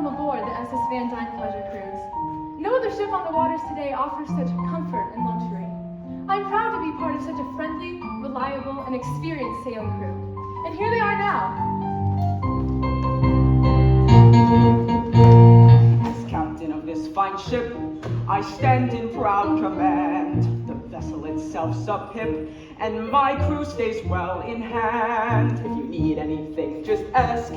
welcome aboard the SS Van Dyne Pleasure Cruise. No other ship on the waters today offers such comfort and luxury. I'm proud to be part of such a friendly, reliable, and experienced sailing crew. And here they are now. As captain of this fine ship, I stand in proud command. The vessel itself's up hip, and my crew stays well in hand. If you need anything, just ask.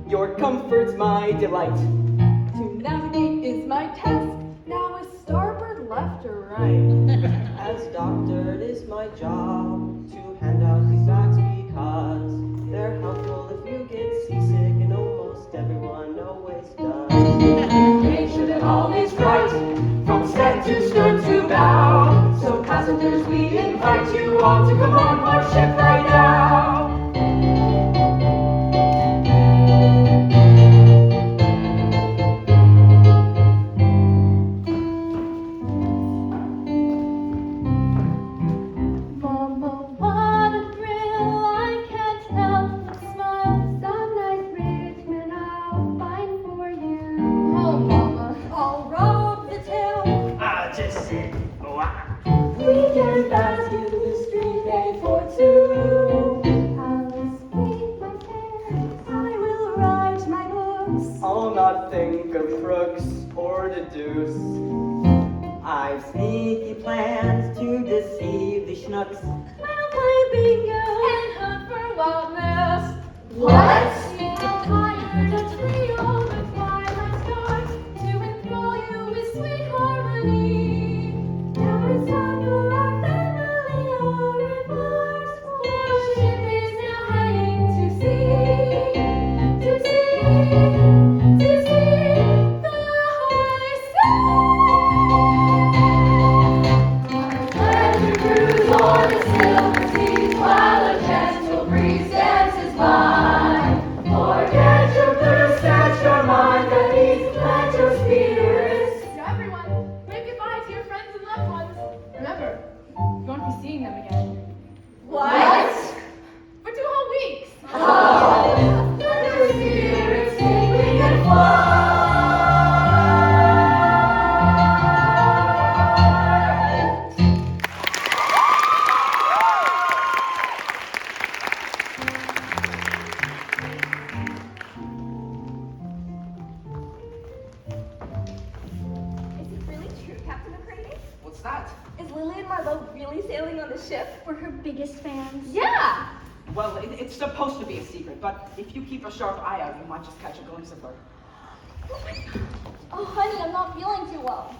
Your comfort's my delight. To navigate is my task. Now is starboard left or right? As doctor, it is my job to hand out these bags because they're helpful if you get seasick, and almost everyone always does. Make sure that all is right, from stem to stern to bow. So passengers, we invite you all to come on board ship right now. I'll not think of crooks or the deuce. I've sneaky plans to deceive the schnooks. I'll play bingo and hunt for wildness. What? I'll hire a trio with twilight stars to enthrall you with sweet harmony. Now it's time for our family au revoir. Our ship is now heading to sea, to sea, to see the high seas. Pleasure cruise on the silver seas while a gentle breeze dances by. Forget your thirst, set your mind at ease, let your spirits. Now everyone, wave goodbye to your friends and loved ones. Remember, you won't be seeing them again. What? For 2 whole weeks. Oh. Let your spirits take wing and fly. Is it really true, Captain McCready? What's that? Is Lily and Marlowe really sailing on the ship? We're her biggest fans. Yeah! Well, it's supposed to be a secret, but if you keep a sharp eye out, you might just catch a glimpse of her. Oh, honey, I'm not feeling too well.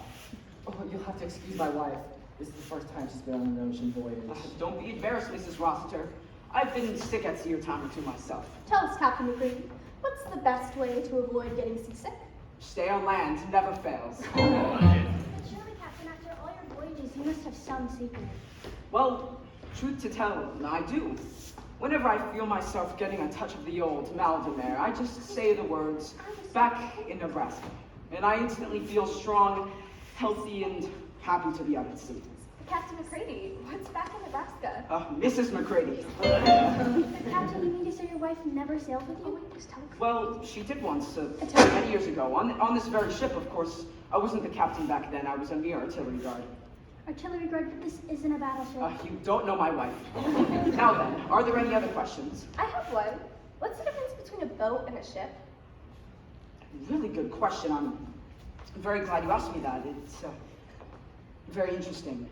Oh, you'll have to excuse my wife. This is the first time she's been on an ocean voyage. Don't be embarrassed, Mrs. Rossiter. I've been sick at sea a time or two myself. Tell us, Captain McCready, what's the best way to avoid getting seasick? Stay on land, never fails. Surely, Captain, after all your voyages, you must have some secret. Well, truth to tell, I do. Whenever I feel myself getting a touch of the old Maldemare, I just say the words, back in Nebraska. And I instantly feel strong, healthy, and happy to be out at sea. Captain McCready, what's back in Nebraska? Mrs. McCready. Captain, you mean to say your wife never sailed with you? Just tell me. Well, she did once, many years ago. On this very ship, of course. I wasn't the captain back then. I was a mere artillery guard. Artillery guard, but this isn't a battleship. You don't know my wife. Now then, are there any other questions? I have one. What's the difference between a boat and a ship? Really good question. I'm very glad you asked me that. It's very interesting.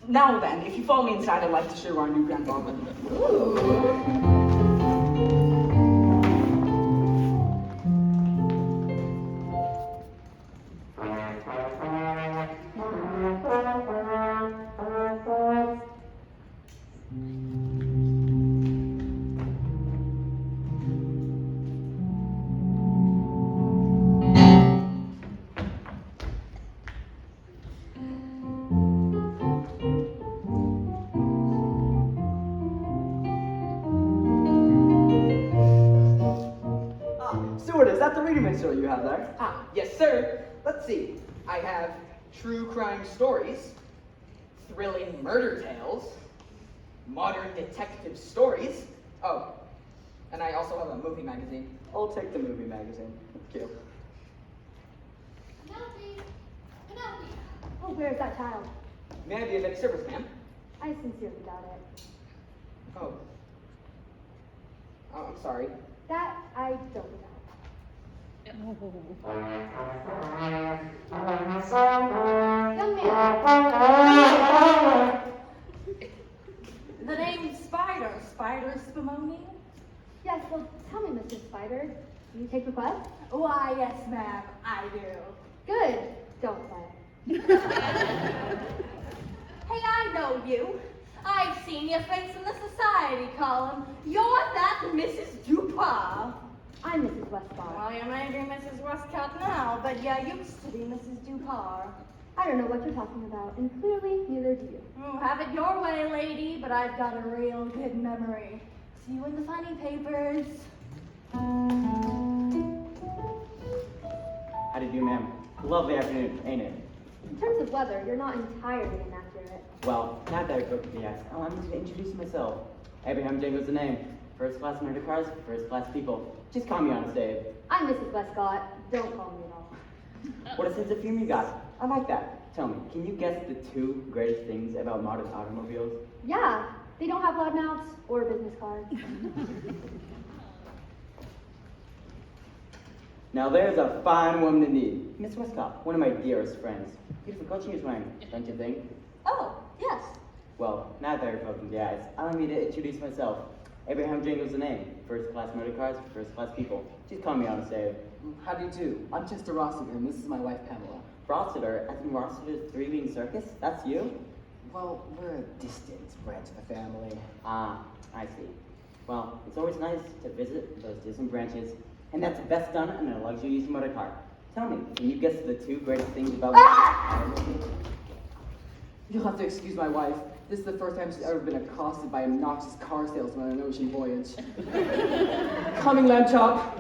Now then, if you follow me inside, I'd like to show you our new grand ballroom. Steward, is that the reading material you have there? Yes, sir. Let's see. I have true crime stories, thrilling murder tales, modern detective stories. Oh, and I also have a movie magazine. I'll take the movie magazine. Thank you. Penelope! Penelope! Oh, where's that child? May I be of any service, ma'am? I sincerely doubt it. Oh. Oh, I'm sorry. That I don't doubt. Young man! The name's Spider. Spider Spumoni? Yes, well, tell me, Mr. Spider. Do you take requests? Why, yes, ma'am, I do. Good. Don't play. Hey, I know you. I've seen your face in the society column. You're that Mrs. Dupas. I'm Mrs. Westball. Well, you may be Mrs. Westcott now, but you used to be Mrs. Dupar. I don't know what you're talking about, and clearly neither do you. Have it your way, lady, but I've got a real good memory. See you in the funny papers. How do you do, ma'am? Lovely afternoon, ain't it? In terms of weather, you're not entirely inaccurate. Well, now that I go to the ask, allow me to introduce myself. Abraham Jingle's the name. First class motor cars, first class people. Just call me Honest Abe. I'm Mrs. Westcott. Don't call me at all. What a sense of humor you got. I like that. Tell me, can you guess the two greatest things about modern automobiles? Yeah, they don't have loud mouths or business cards. Now there's a fine woman indeed. Miss Westcott, one of my dearest friends. Beautiful coat she was wearing, don't you think? Oh, yes. Well, now that you're poking the eyes, allow me to introduce myself. Abraham Jingle's the name. First class motor cars, first class people. Just call me Honest Abe. How do you do? I'm Chester Rossiter, and this is my wife, Pamela. Rossiter, as in Rossiter's three-wing circus? That's you? Well, we're a distant branch of the family. Ah, I see. Well, it's always nice to visit those distant branches, and that's best done in a luxurious motor car. Tell me, can you guess the two greatest things about You'll have to excuse my wife. This is the first time she's ever been accosted by an obnoxious car salesman on an ocean voyage. Coming, lamb chop.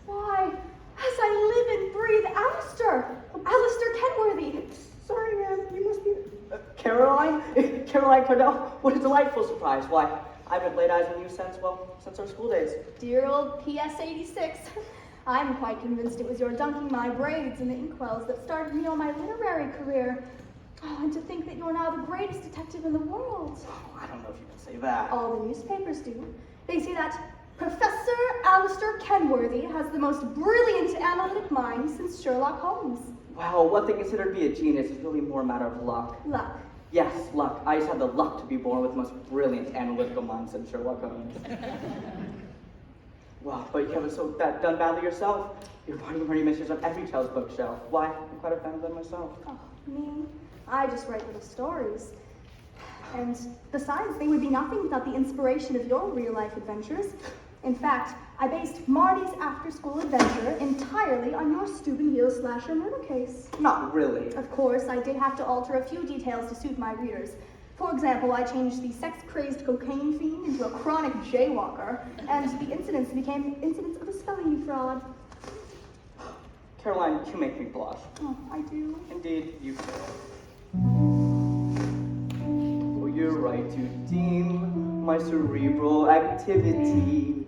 Why, as I live and breathe, Alistair Kenworthy. Sorry, ma'am. You must be Caroline? Caroline Cardell? What a delightful surprise. Why, I haven't laid eyes on you since our school days. Dear old PS 86. I'm quite convinced it was your dunking my braids in the inkwells that started me on my literary career. Oh, and to think that you're now the greatest detective in the world. Oh, I don't know if you can say that. All the newspapers do. They say that Professor Alistair Kenworthy has the most brilliant analytic mind since Sherlock Holmes. Well, what they consider to be a genius is really more a matter of luck. Luck. Yes, luck. I just had the luck to be born with the most brilliant analytical mind since Sherlock Holmes. Well, but you haven't done badly yourself. You're finding pretty misters on every child's bookshelf. Why? I'm quite a fan of them myself. Oh, me? I just write little stories. And besides, they would be nothing without the inspiration of your real-life adventures. In fact, I based Marty's after-school adventure entirely on your Steuben Heel slasher murder case. Not really. Of course, I did have to alter a few details to suit my readers. For example, I changed the sex-crazed cocaine fiend into a chronic jaywalker, and the incidents became incidents of a spelling bee fraud. Caroline, you make me blush. Oh, I do. Indeed, you do. Oh, you're right to deem my cerebral activity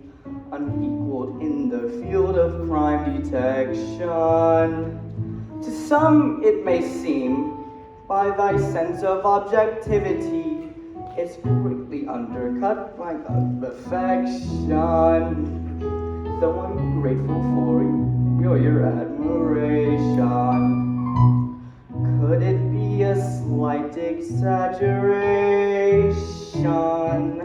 unequaled in the field of crime detection. To some it may seem, by thy sense of objectivity, it's greatly undercut by affection. Though I'm grateful for your admiration, could it be a slight exaggeration?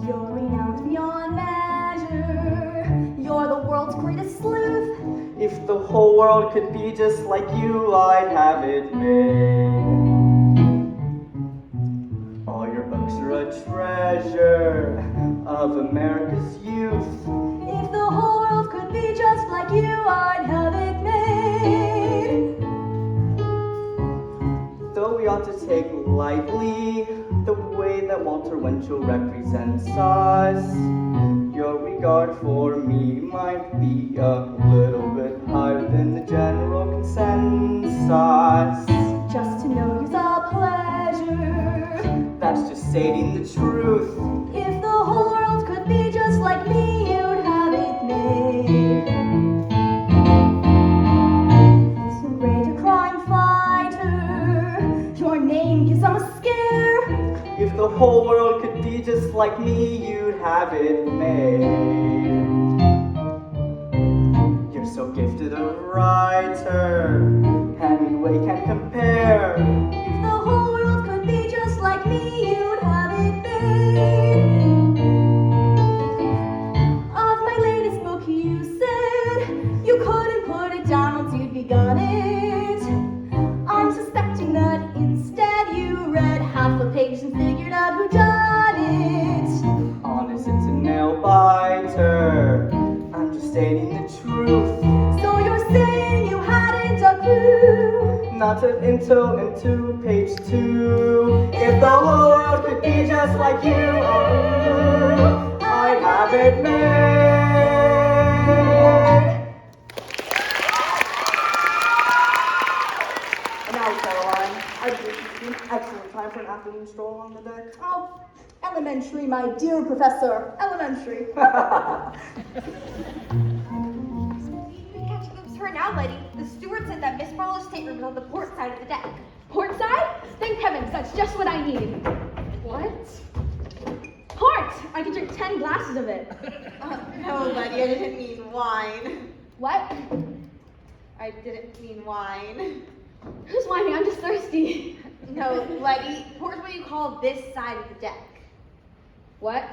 You're renowned beyond measure. You're the world's greatest sleuth. If the whole world could be just like you, I'd have it made. All your books are a treasure of America's youth. If the whole world could be just like you, I'd have it made. Though we ought to take lightly the way that Walter Winchell represents us, your regard for me might be a little bit higher than the general consensus. Just to know you's a pleasure. That's just stating the truth. If the whole world could be just like me, you'd have it made. So great a crime fighter, your name gives them a scare. If the whole world could be just like me, you'd have it made. You're so gifted a writer, Hemingway can't compare. If the whole world could be just like me, you'd have it made. Of my latest book, you said you couldn't put it down once you'd begun it. I'm suspecting that instead you read half a page and figured out who done it. Honest, it's a nail biter. I'm just stating the truth. So you're saying you hadn't a clue? Not into page 2. If the whole world could be just like you, oh, I'd have it made. And now, Caroline, I think this would be an excellent time for an afternoon stroll on the deck. Oh, elementary, my dear professor. Elementary. We catch glimpse of her now, lady. The steward said that Miss Barlow's stateroom is on the port side of the deck. Port side? Thank heavens, that's just what I need. What? Port! I could drink 10 glasses of it. No, Letty, I didn't mean wine. What? I didn't mean wine. Who's whining? I'm just thirsty. No, Letty, port's what you call this side of the deck. What?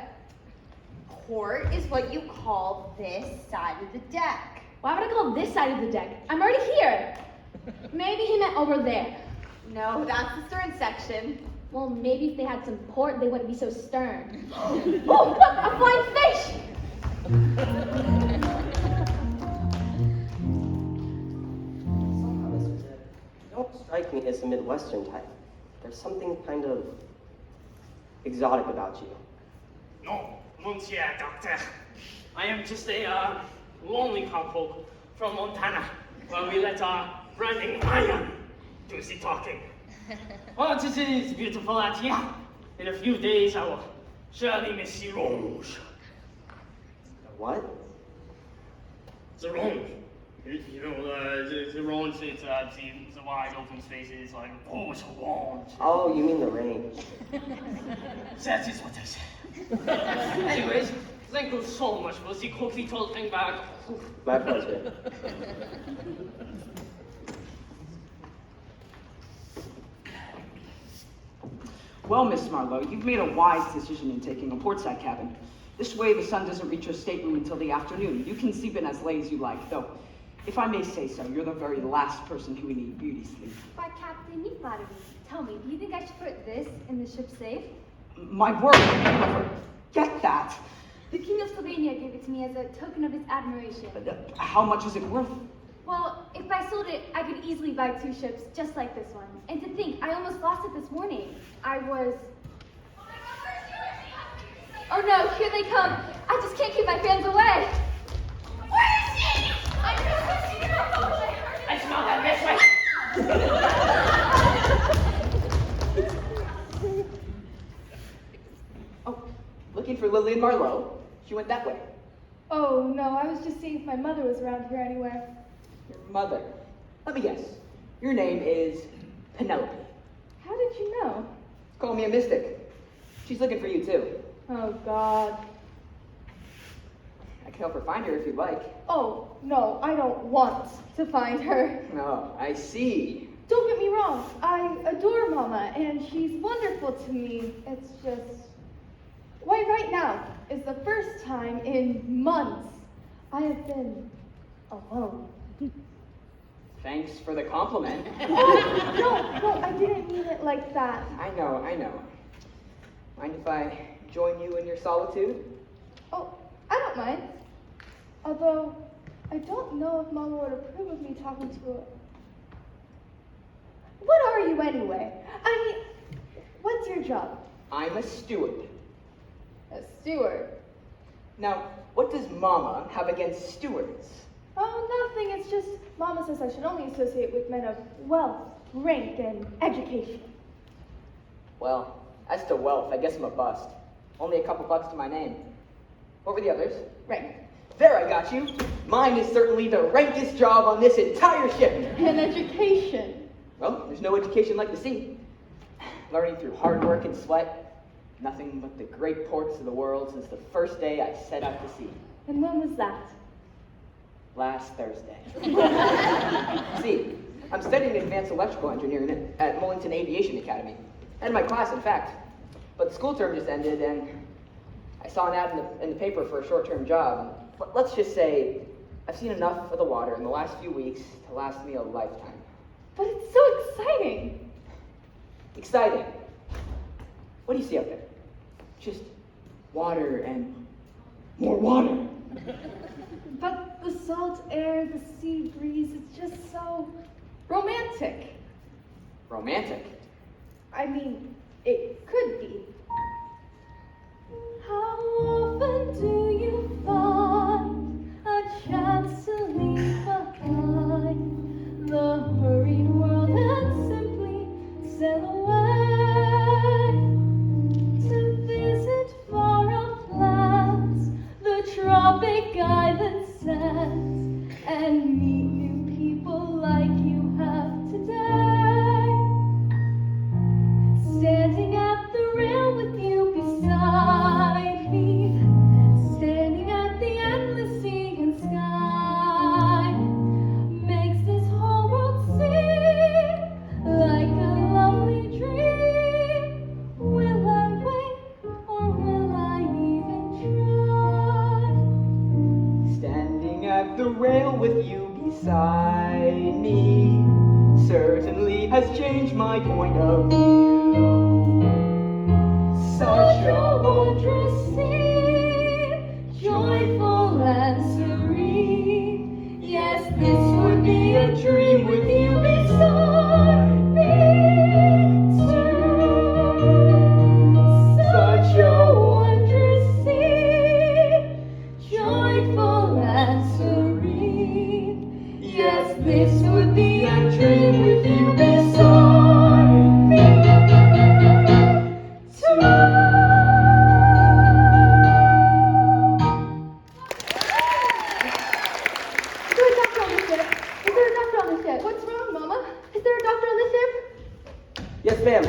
Port is what you call this side of the deck. Why would I call this side of the deck? I'm already here. Maybe he meant over there. No, that's the stern section. Well, maybe if they had some port, they wouldn't be so stern. Oh, look, a flying fish! Somehow, Mr. Zip, you don't strike me as a Midwestern type. There's something kind of exotic about you. No, monsieur, doctor. I am just a lonely couple from Montana, where we let our running iron do the talking. Oh, this is beautiful out here. In a few days, I will surely miss the Rouge. What? The Rouge. You know, the Rouge, it's the wide open spaces, like, oh, it's a Rouge. Oh, you mean the range. That is what I said. Anyways, thank you so much for the cookie told thing back. My pleasure. Well, Miss Marlowe, you've made a wise decision in taking a portside cabin. This way, the sun doesn't reach your stateroom until the afternoon. You can sleep in as late as you like, though, if I may say so, you're the very last person who would need beauty sleep. Why, Captain, you flatter me. Tell me, do you think I should put this in the ship's safe? My word, I would never get that. The King of Slovenia gave it to me as a token of his admiration. How much is it worth? Well, if I sold it, I could easily buy 2 ships just like this one. And to think, I almost lost it this morning. I was... Oh no, here they come. I just can't keep my fans away. Where is she? I know she knows. I smell that this way. Oh, looking for Lillian Marlowe. She went that way. Oh, no, I was just seeing if my mother was around here anywhere. Your mother. Let me guess. Your name is Penelope. How did you know? Call me a mystic. She's looking for you, too. Oh, God. I can help her find her if you'd like. Oh, no, I don't want to find her. Oh, I see. Don't get me wrong, I adore Mama, and she's wonderful to me. It's just... Why, right now is the first time in months I have been alone. Thanks for the compliment. Oh, no, I didn't mean it like that. I know. Mind if I join you in your solitude? Oh, I don't mind. Although, I don't know if Mama would approve of me talking to her. What are you anyway? I mean, what's your job? I'm a steward. A steward. Now, what does Mama have against stewards? Oh, nothing. It's just Mama says I should only associate with men of wealth, rank, and education. Well, as to wealth, I guess I'm a bust. Only a couple bucks to my name. What were the others? Rank. There, I got you. Mine is certainly the rankest job on this entire ship. And education. Well, there's no education like the sea. Learning through hard work and sweat. Nothing but the great ports of the world since the first day I set out to sea. And when was that? Last Thursday. See, I'm studying advanced electrical engineering at Mullington Aviation Academy. And my class, in fact. But the school term just ended, and I saw an ad in the paper for a short-term job. But let's just say I've seen enough of the water in the last few weeks to last me a lifetime. But it's so exciting. Exciting. What do you see up there? Just water and more water. But the salt air, the sea breeze, it's just so romantic. Romantic? I mean, it could be. How often do you find a chance to leave behind the hurried world and simply sail away to visit far-off lands, the tropic island sands, and meet new people like you have today? Standing at the rail with you beside me, standing at the endless sea and sky, makes this whole world seem like a lovely dream. Will I wait or will I even try? Standing at the rail with you beside me certainly has changed my point of view. Such a wondrous scene, joyful and serene. Yes, this would be a dream with you beside me too. Such a wondrous scene, joyful and serene. Yes, this would be a dream with you beside me too. What's wrong, Mama? Is there a doctor on the ship? Yes, ma'am.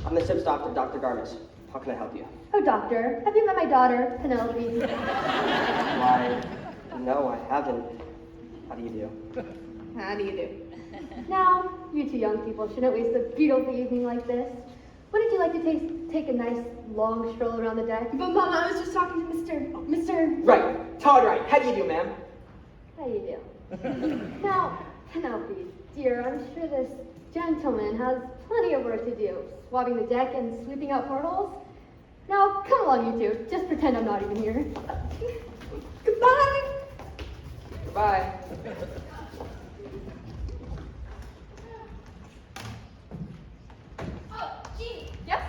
I'm the ship's doctor, Dr. Garnis. How can I help you? Oh, doctor, have you met my daughter, Penelope? Why, no, I haven't. How do you do? How do you do? Now, you two young people shouldn't waste a beautiful evening like this. Wouldn't you like to take a nice long stroll around the deck? But Mama, I was just talking to Mr. Right. Todd Wright. How do you do, ma'am? How you do? Now, Penelope, dear, I'm sure this gentleman has plenty of work to do, swabbing the deck and sweeping out portholes. Now, come along, you two. Just pretend I'm not even here. Goodbye! Goodbye. Oh, Jeannie. Yes?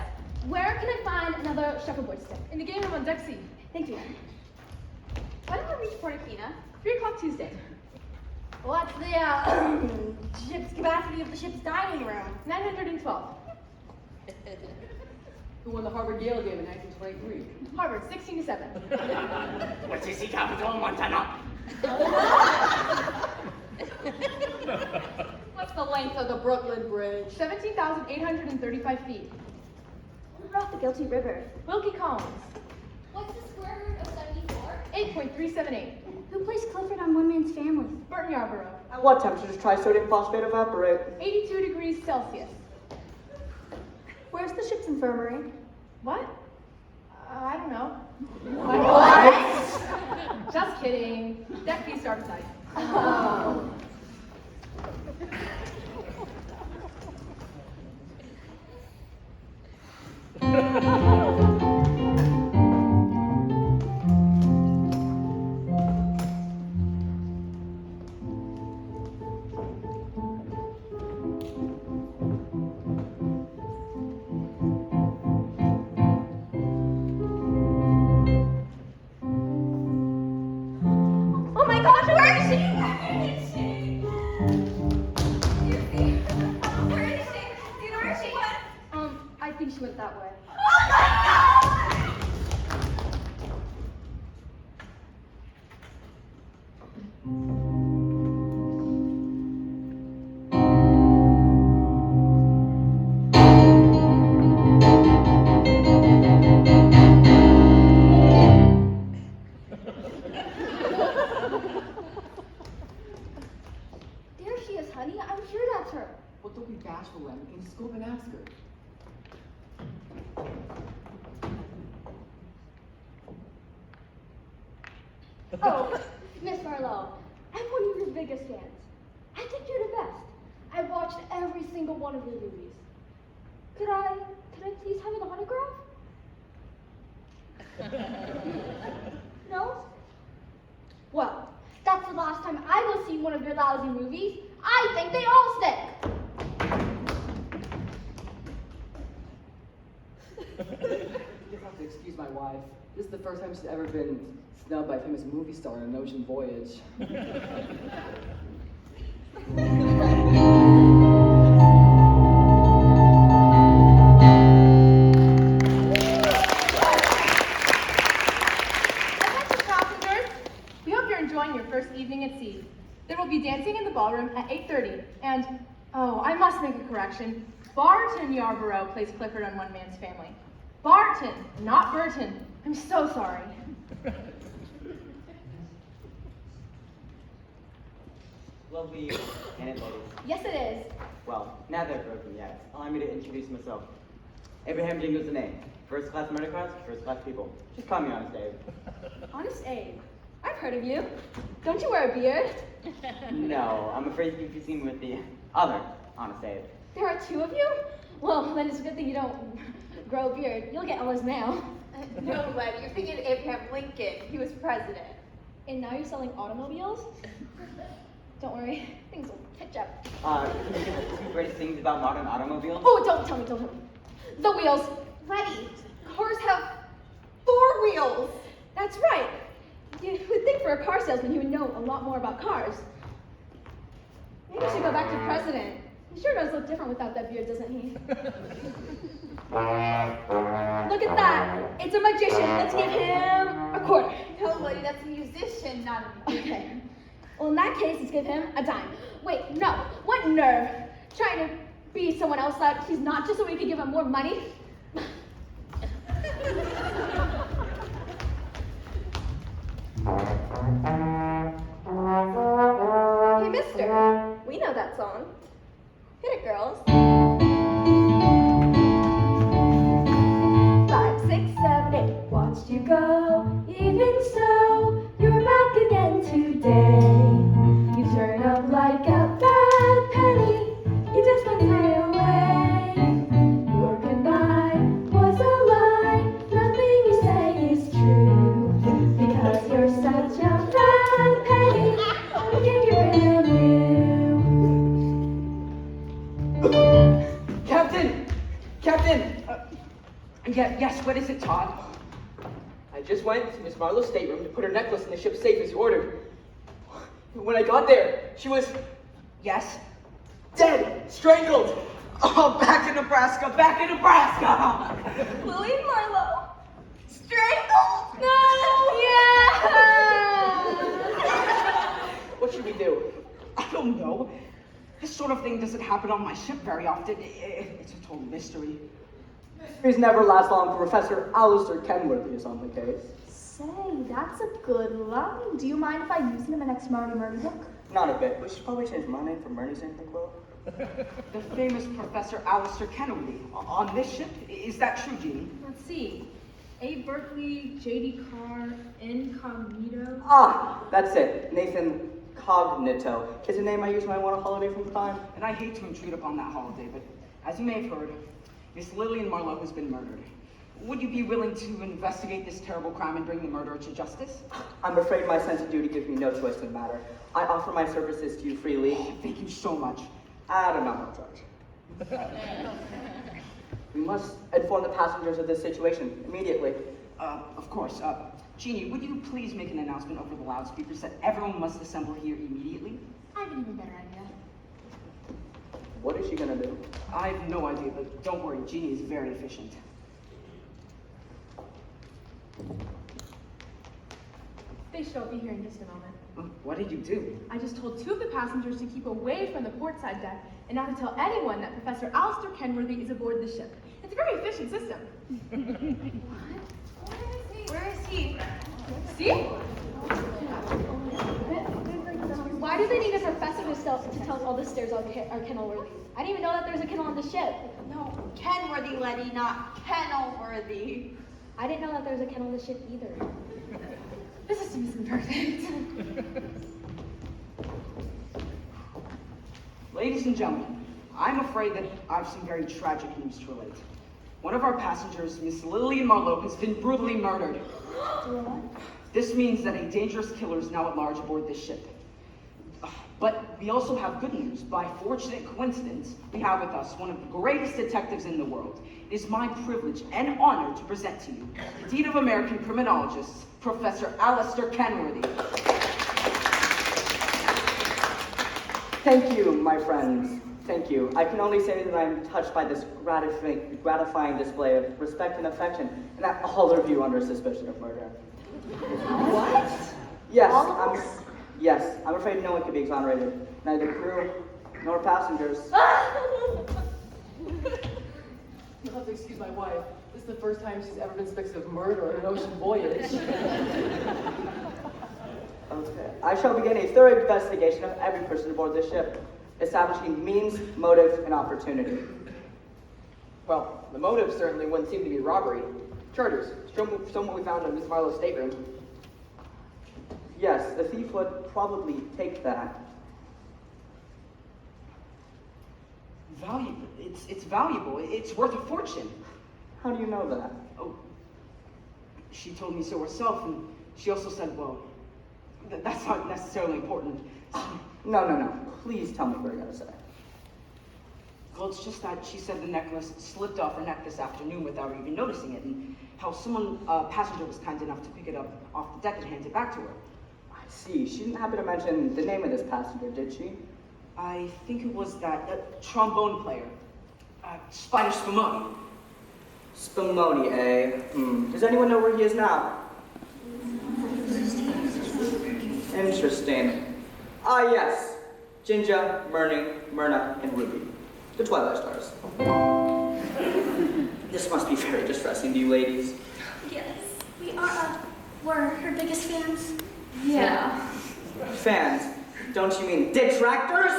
Where can I find another shuffleboard stick? In the game room on deck C. Thank you. When do we reach Portofino? 3 o'clock Tuesday. What's the ship's capacity of the ship's dining room? 912. Who won the Harvard Yale game in 1923? Harvard, 16 to 7. What is the capital of Montana? What's the length of the Brooklyn Bridge? 17,835 feet. Who brought the guilty river? Wilkie Collins, What's the square root of 74? 8.378. Who placed Clifford on one man's family? Burton Yarborough, At what temperature does trisodium phosphate evaporate? 82 degrees Celsius. Where's the ship's infirmary? What? I don't know. What? Just kidding. Deck B starts tonight. Oh. way. There she is, honey. I'm sure that's her. Well, don't be bashful, Len. You can just go up and ask her. Oh, Miss Marlowe, I'm one of your biggest fans. I think you're the best. I've watched every single one of your movies. Could I please have an autograph? No? Well, that's the last time I will see one of your lousy movies. I think they all stink. You have to excuse my wife. This is the first time she's ever been snubbed by a famous movie star on an ocean voyage. Attention passengers! We hope you're enjoying your first evening at sea. There will be dancing in the ballroom at 8:30, and, oh, I must make a correction. Barton Yarborough plays Clifford on One Man's Family. Barton, not Burton. I'm so sorry. Lovely Janet ladies. Yes, it is. Well, now they're broken, yes. Allow me to introduce myself. Abraham Jingle's the name. First class murdercrats, first class people. Just call me Honest Abe. Honest Abe. I've heard of you. Don't you wear a beard? No, I'm afraid you'd be seen with the other Honest Abe. There are two of you? Well, then it's a good thing you don't grow a beard. You'll get Ella's mail. No, Letty, you're thinking of Abraham Lincoln. He was president. And now you're selling automobiles? Don't worry, things will catch up. Can you give us two greatest things about modern automobiles? Oh, don't tell me. The wheels. Letty, cars have 4 wheels. That's right. You would think for a car salesman he would know a lot more about cars. Maybe you should go back to president. He sure does look different without that beard, doesn't he? Look at that. It's a magician. Let's give him a quarter. No, Letty, that's a musician, not a musician. Okay. Well, in that case, let's give him a dime. Wait, no. What nerve. Trying to be someone else that he's not just so we could give him more money. Hey, mister, we know that song. Hit it, girls. 5, 6, 7, 8. Watched you go. Even so, you're back again today. You turn up like a bad penny. You just went right away. Your goodbye was a lie. Nothing you say is true. Because you're such a bad penny. We can get rid of you. Captain! Captain! Yes, what is it, Todd? I just went to Miss Marlowe's stateroom to put her necklace in the ship's safe as you ordered. When I got there, she was Yes? dead, strangled. Oh, back in Nebraska! Back in Nebraska! Lily Marlowe, strangled? No! Yeah! What should we do? I don't know. This sort of thing doesn't happen on my ship very often. It's a total mystery. Mysteries never last long. Professor Alistair Kenworthy is on the case. Say, that's a good line. Do you mind if I use it in the next Marty Murdy book? Not a bit. We should probably change my name from Murdy's into the quilt. The famous Professor Alistair Kenworthy on this ship? Is that true, Jeannie? Let's see. A. Berkeley, J.D. Carr, Incognito. Ah, that's it. Nathan Cognito is a name I use when I want a holiday from time. And I hate to intrude upon that holiday, but as you may have heard, Miss Lillian Marlowe has been murdered. Would you be willing to investigate this terrible crime and bring the murderer to justice? I'm afraid my sense of duty gives me no choice in the matter. I offer my services to you freely Thank you so much. at a nominal charge. We must inform the passengers of this situation immediately. Of course. Jeannie, would you please make an announcement over the loudspeakers that everyone must assemble here immediately? I have an even better idea. What is she gonna do? I have no idea, but don't worry, Jeannie is very efficient. They should be here in just a moment. What did you do? I just told 2 of the passengers to keep away from the portside deck and not to tell anyone that Professor Alistair Kenworthy is aboard the ship. It's a very efficient system. Where is he? See? Why do they need a professor to tell all the stairs are kennel-worthy? I didn't even know that there's a kennel on the ship. No, Kenworthy, Letty, not Kennel-worthy. I didn't know that there's a kennel on the ship either. This system isn't perfect. Ladies and gentlemen, I'm afraid that I have some very tragic news to relate. One of our passengers, Miss Lillian Marlowe, has been brutally murdered. This means that a dangerous killer is now at large aboard this ship. But we also have good news. By fortunate coincidence, we have with us one of the greatest detectives in the world. It is my privilege and honor to present to you the Dean of American Criminologists, Professor Alistair Kenworthy. Thank you, my friends. Thank you. I can only say that I'm touched by this gratifying display of respect and affection, and that all of you under suspicion of murder. What? Yes, I'm afraid no one can be exonerated. Neither crew nor passengers. You'll have to excuse my wife. This is the first time she's ever been suspected of murder on an ocean voyage. Okay. I shall begin a thorough investigation of every person aboard this ship, establishing means, motive, and opportunity. Well, the motive certainly wouldn't seem to be robbery. Charters, show what we found in Miss Marlowe's stateroom. Yes, the thief would probably take that. Valuable. It's valuable. It's worth a fortune. How do you know that? Oh, she told me so herself, and she also said, well, that's not necessarily important. No. Please tell me what you're going to say. Well, it's just that she said the necklace slipped off her neck this afternoon without her even noticing it, and how a passenger was kind enough to pick it up off the deck and hand it back to her. I see. She didn't happen to mention the name of this passenger, did she? I think it was that trombone player, Spider Spumoni. Spumoni, eh? Does anyone know where he is now? Interesting. Ah, yes. Ginger, Myrna, and Ruby. The Twilight Stars. This must be very distressing to you ladies. Yes, we're her biggest fans. Yeah. Fans? Don't you mean detractors?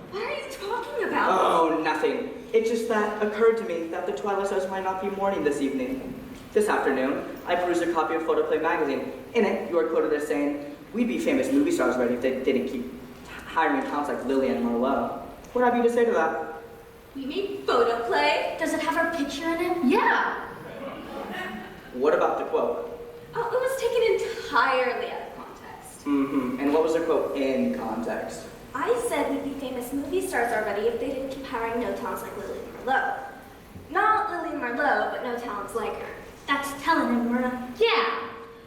What are you talking about? Oh, nothing. It just occurred to me that the Twilight Stars might not be mourning this evening. This afternoon, I perused a copy of Photoplay magazine. In it, you are quoted as saying, "We'd be famous movie stars already if they didn't keep hiring accounts like Lillian Marlowe." What have you to say to that? You mean photoplay? Does it have her picture in it? Yeah. What about the quote? Oh, it was taken entirely out of context. And what was the quote in context? I said we'd be famous movie stars already if they didn't keep hiring no talents like Lillian Marlowe. Not Lillian Marlowe, but no talents like her. That's telling him, Myrna. Yeah.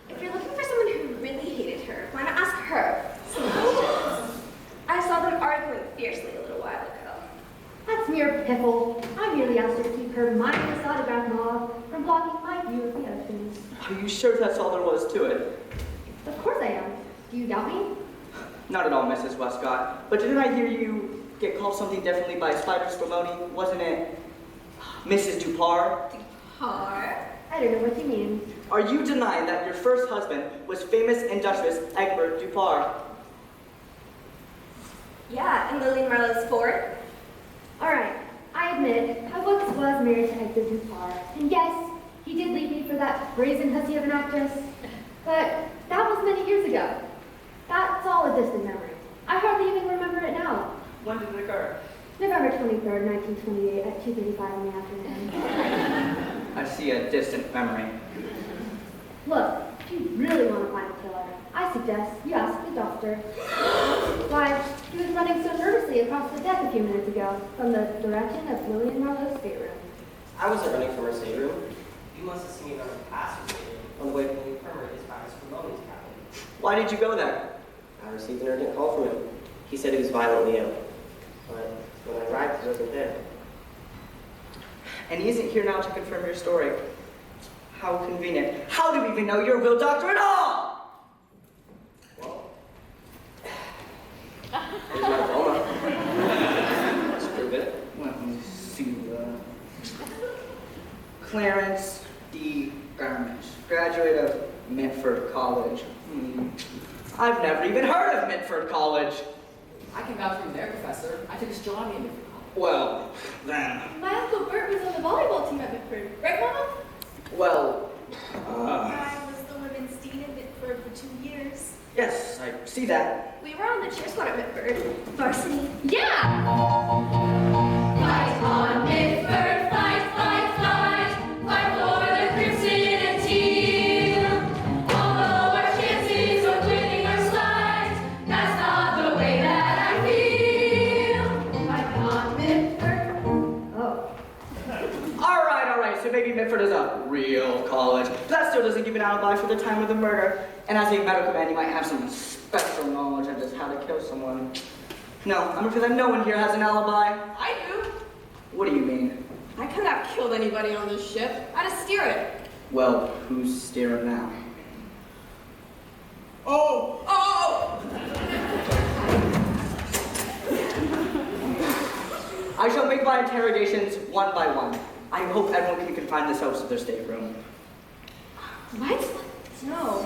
If you're looking for someone who really hated her, why not ask her some questions? I saw them arguing fiercely a little while ago. That's mere piffle. I merely asked her to keep her mindless autograph mob from blocking my view of the oceans. Are you sure that's all there was to it? Of course I am. Do you doubt me? Not at all, Mrs. Westcott. But didn't I hear you get called something differently by Spider Spumoni? Wasn't it Mrs. Dupar? Dupar? I don't know what you mean. Are you denying that your first husband was famous industrialist Egbert Dupar? Yeah, and Lillian Marlowe's Ford? Alright, I admit, I once was married to Hector Dupar. And yes, he did leave me for that brazen hussy of an actress. But that was many years ago. That's all a distant memory. I hardly even remember it now. When did it occur? November 23rd, 1928 at 2:35 in the afternoon. I see a distant memory. Look, if you really want to find a killer, I suggest you ask the doctor. Why, he was running so nervously across the deck a few minutes ago from the direction of Lillian Marlowe's stateroom. I wasn't running from her stateroom. You must have seen me run past her stateroom on the way from the infirmary as far as Ramoni's cabin. Why did you go there? I received an urgent call from him. He said he was violently ill. But when I arrived, he wasn't there. And he isn't here now to confirm your story. How convenient. How do we even know you're a real doctor at all? Here's my diploma. Let's prove it. Let me see. Clarence D. Garmish, graduate of Mitford College. I've never even heard of Mitford College. I can vouch for you there, Professor. I took astronomy in Mitford College. Well, then. My Uncle Bert was on the volleyball team at Mitford. Right, Mama? Well, I was the women's dean at Mitford for 2 years. yes, I see that. We were on the cheer squad at Mitford. Varsity. Yeah! Fight on Mitford, fight, fight, fight, fight for the crimson team. Although our chances of winning are slight, that's not the way that I feel. Fight on Mitford. All right, so maybe Mitford is a real college. That still doesn't give you an alibi for the time of the murder. And as a medical man, you might have some special knowledge of just how to kill someone. No, I'm afraid that no one here has an alibi. I do. What do you mean? I could have killed anybody on this ship. I'd have steered it. Well, who's steering now? Oh! I shall make my interrogations one by one. I hope everyone can confine themselves to their stateroom. What? No.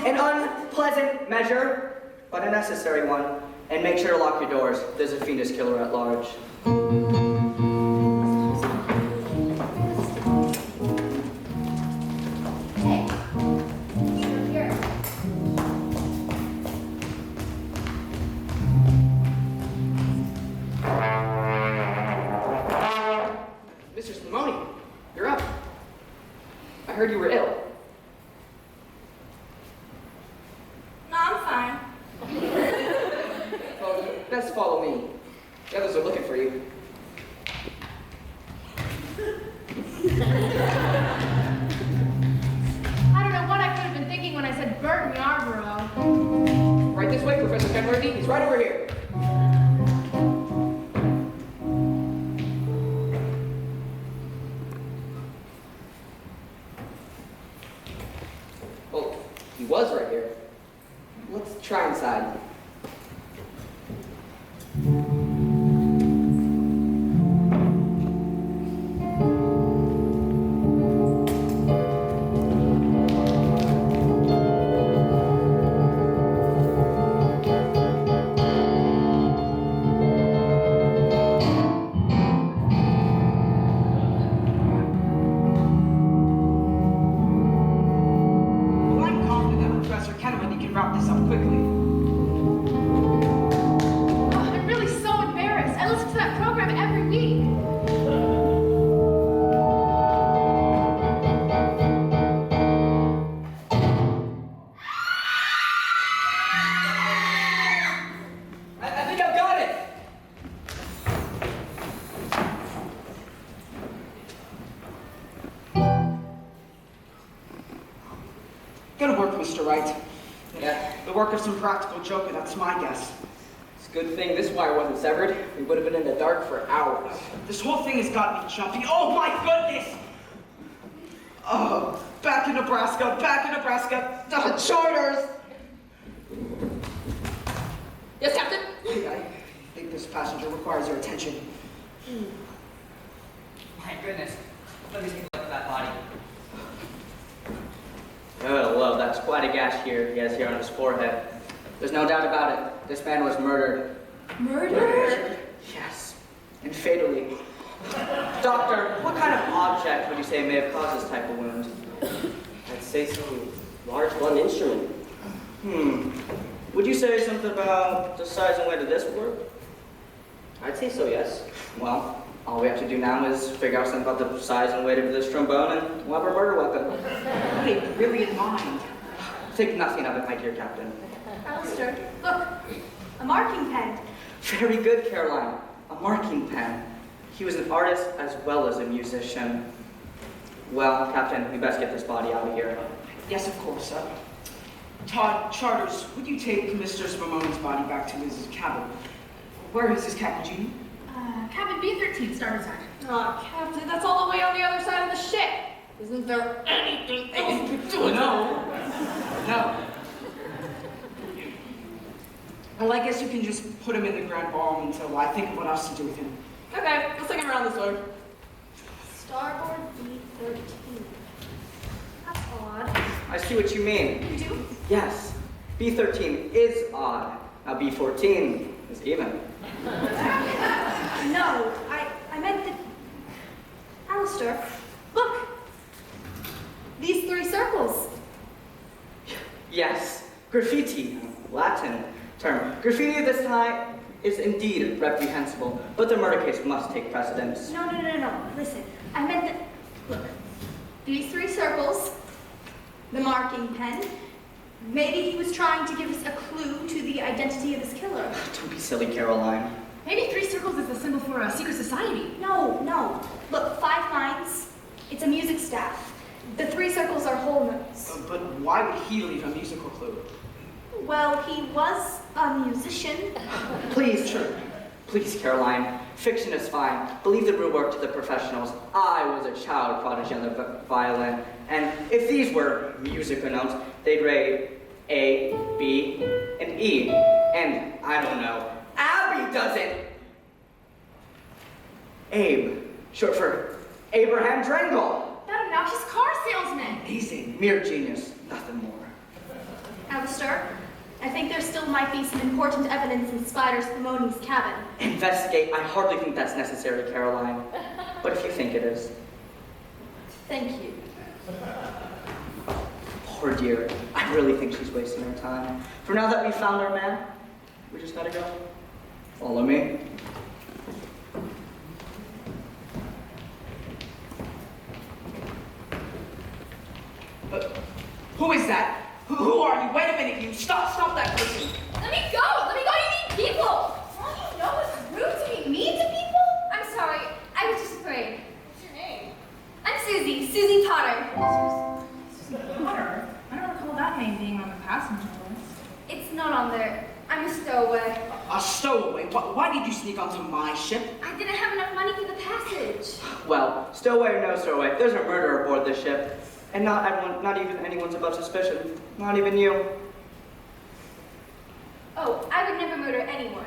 An unpleasant measure, but a necessary one. And make sure to lock your doors. There's a fiendish killer at large. Hey. Here. Mr. Spumoni, you're up. I heard you were ill. No, I'm fine. Well, best follow me. The others are looking for you. I don't know what I could have been thinking when I said Burton Yarborough. Right this way, Professor Kenworthy. He's right over here. Well, he was right here. Let's try inside. Well, I'm confident that Professor Kenworthy can wrap this up quickly. Oh, I'm really so embarrassed. I listen to that program every week. I think I've got it. Good work, Mr. Wright. Yeah, The work of some practical joker, that's my guess. it's a good thing this wire wasn't severed. We would have been in the dark for hours. This whole thing has got me jumpy. Oh my goodness! Oh, back in Nebraska, charters! Yes, Captain? I think this passenger requires your attention. My goodness. Let me take a look at that body. Oh, well, that's quite a gash here he has here on his forehead. There's no doubt about it. This man was murdered. Murder? Yes, and fatally. Doctor, what kind of object would you say may have caused this type of wound? I'd say some large blunt instrument. Would you say something about the size and weight of this work? I'd say so, yes. Well, all we have to do now is figure out something about the size and weight of this trombone and we'll have a murder weapon. Hey, really in mind. Think nothing of it, my dear Captain. Alistair, look. A marking pen. Very good, Caroline. A marking pen. He was an artist as well as a musician. Well, Captain, we best get this body out of here. Yes, of course, sir. Todd, Charters, would you take Mr. Spumoni's body back to his cabin? Where is his cabin, Jeannie? Cabin B13, starboard side. Aw, Captain, that's all the way on the other side of the ship. Isn't there anything else to do? No. Well, I guess you can just put him in the grand ballroom until I think of what else to do with him. Okay, let's take him around this way. Starboard B13. That's odd. I see what you mean. You do? Yes, B13 is odd. Now B14 is even. No, I meant that. Alistair, look! These 3 circles. Yes, graffiti, Latin term. Graffiti of this time is indeed reprehensible, but the murder case must take precedence. No. Listen, I meant that. Look, these 3 circles, the marking pen. Maybe he was trying to give us a clue to the identity of his killer. Don't be silly, Caroline. Maybe 3 circles is the symbol for a secret society. No. Look, 5 lines. It's a music staff. The 3 circles are whole notes. But why would he leave a musical clue? Well, he was a musician. Please, Caroline. Fiction is fine. Believe the real work to the professionals. I was a child prodigy on the violin, and if these were musical notes, they'd read A, B, and E. And I don't know. Abby does it! Abe, short for Abraham Drengle. That obnoxious car salesman. Amazing, mere genius, nothing more. Alistair, I think there still might be some important evidence in Spider Spumoni's cabin. Investigate. I hardly think that's necessary, Caroline. But if you think it is. Thank you. Poor dear. I really think she's wasting her time. For now that we found our man, we just gotta go. Follow me. Who is that? Who are you? Wait a minute, you. Stop that person. Let me go! You mean people! All you know is rude to be mean to people? I'm sorry, I was just afraid. What's your name? I'm Susie Potter. Susie Potter? I don't recall that name being on the passenger list. It's not on there. I'm a stowaway. A stowaway? Why did you sneak onto my ship? I didn't have enough money for the passage. Well, stowaway or no stowaway, there's a murderer aboard this ship. And not even anyone's above suspicion. Not even you. Oh, I would never murder anyone.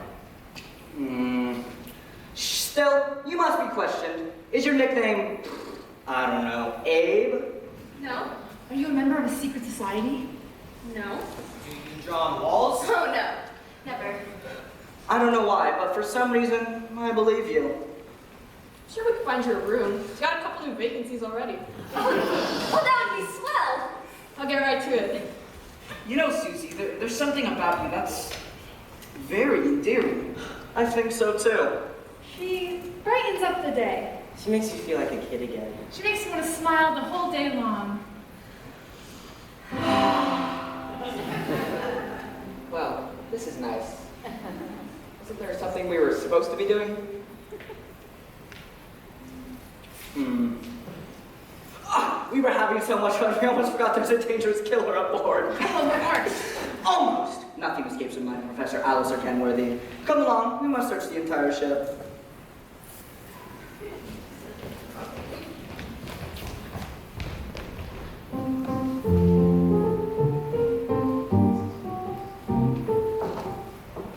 Still, you must be questioned. Is your nickname, I don't know, Abe? No. Are you a member of a secret society? No. Do you draw on walls? Oh, no. Never. I don't know why, but for some reason, I believe you. Sure, we can find you a room. It's got a couple new vacancies already. Oh, that would be swell. I'll get right to it. You know, Susie, there's something about you that's very endearing. I think so too. She brightens up the day. She makes you feel like a kid again. She makes me want to smile the whole day long. Well, this is nice. Wasn't there something we were supposed to be doing? We were having so much fun, we almost forgot there's a dangerous killer aboard. Almost. Nothing escapes your mind, Professor Alistair Kenworthy. Come along, we must search the entire ship.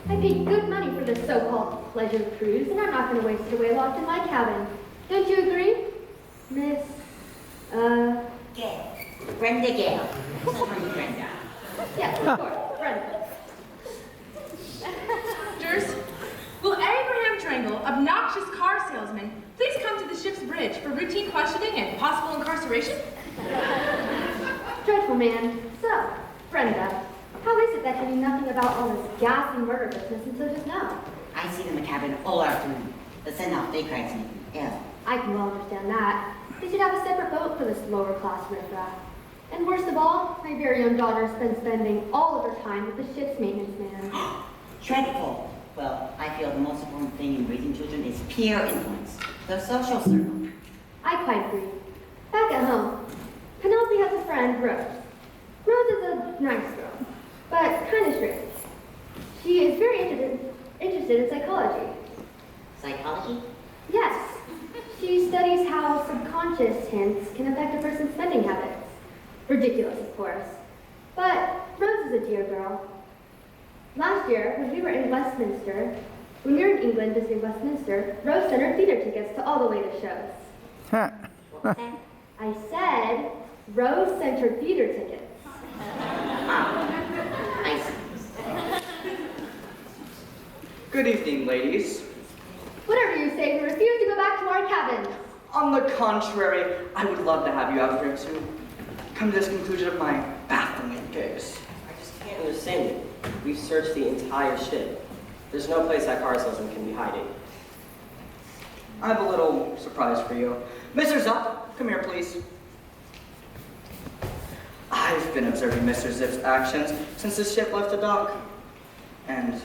I paid good money for this so-called pleasure cruise, and I'm not going to waste it away locked in my cabin. Don't you agree, Miss, Gale. Brenda Gale. Brenda. Yes, of course, Brenda. Passengers, will Abraham Drengle, obnoxious car salesman, please come to the ship's bridge for routine questioning and possible incarceration? Dreadful man. So, Brenda, how is it that you knew nothing about all this ghastly murder business until just now? I see them in the cabin all afternoon. The send off they cried me. Yeah. I can well understand that. They should have a separate boat for this lower class riffraff. And worst of all, my very own daughter's been spending all of her time with the ship's maintenance man. Dreadful. Well, I feel the most important thing in raising children is peer influence. The social circle. I quite agree. Back at home, Penelope has a friend, Rose. Rose is a nice girl, but kind of strict. She is very interested in psychology. Psychology? Yes. She studies how subconscious hints can affect a person's spending habits. Ridiculous, of course. But Rose is a dear girl. Last year, when we were in Westminster, when we were in England visiting Westminster, Rose sent her theater tickets to all the latest shows. I said, Rose sent her theater tickets. Good evening, ladies. Whatever you say, we refuse to go back to our cabins. On the contrary, I would love to have you out here to come to this conclusion of my baffling case. I just can't understand it. We've searched the entire ship. There's no place that car salesman can be hiding. I have a little surprise for you. Mr. Zup, come here, please. I've been observing Mr. Zip's actions since the ship left the dock. And,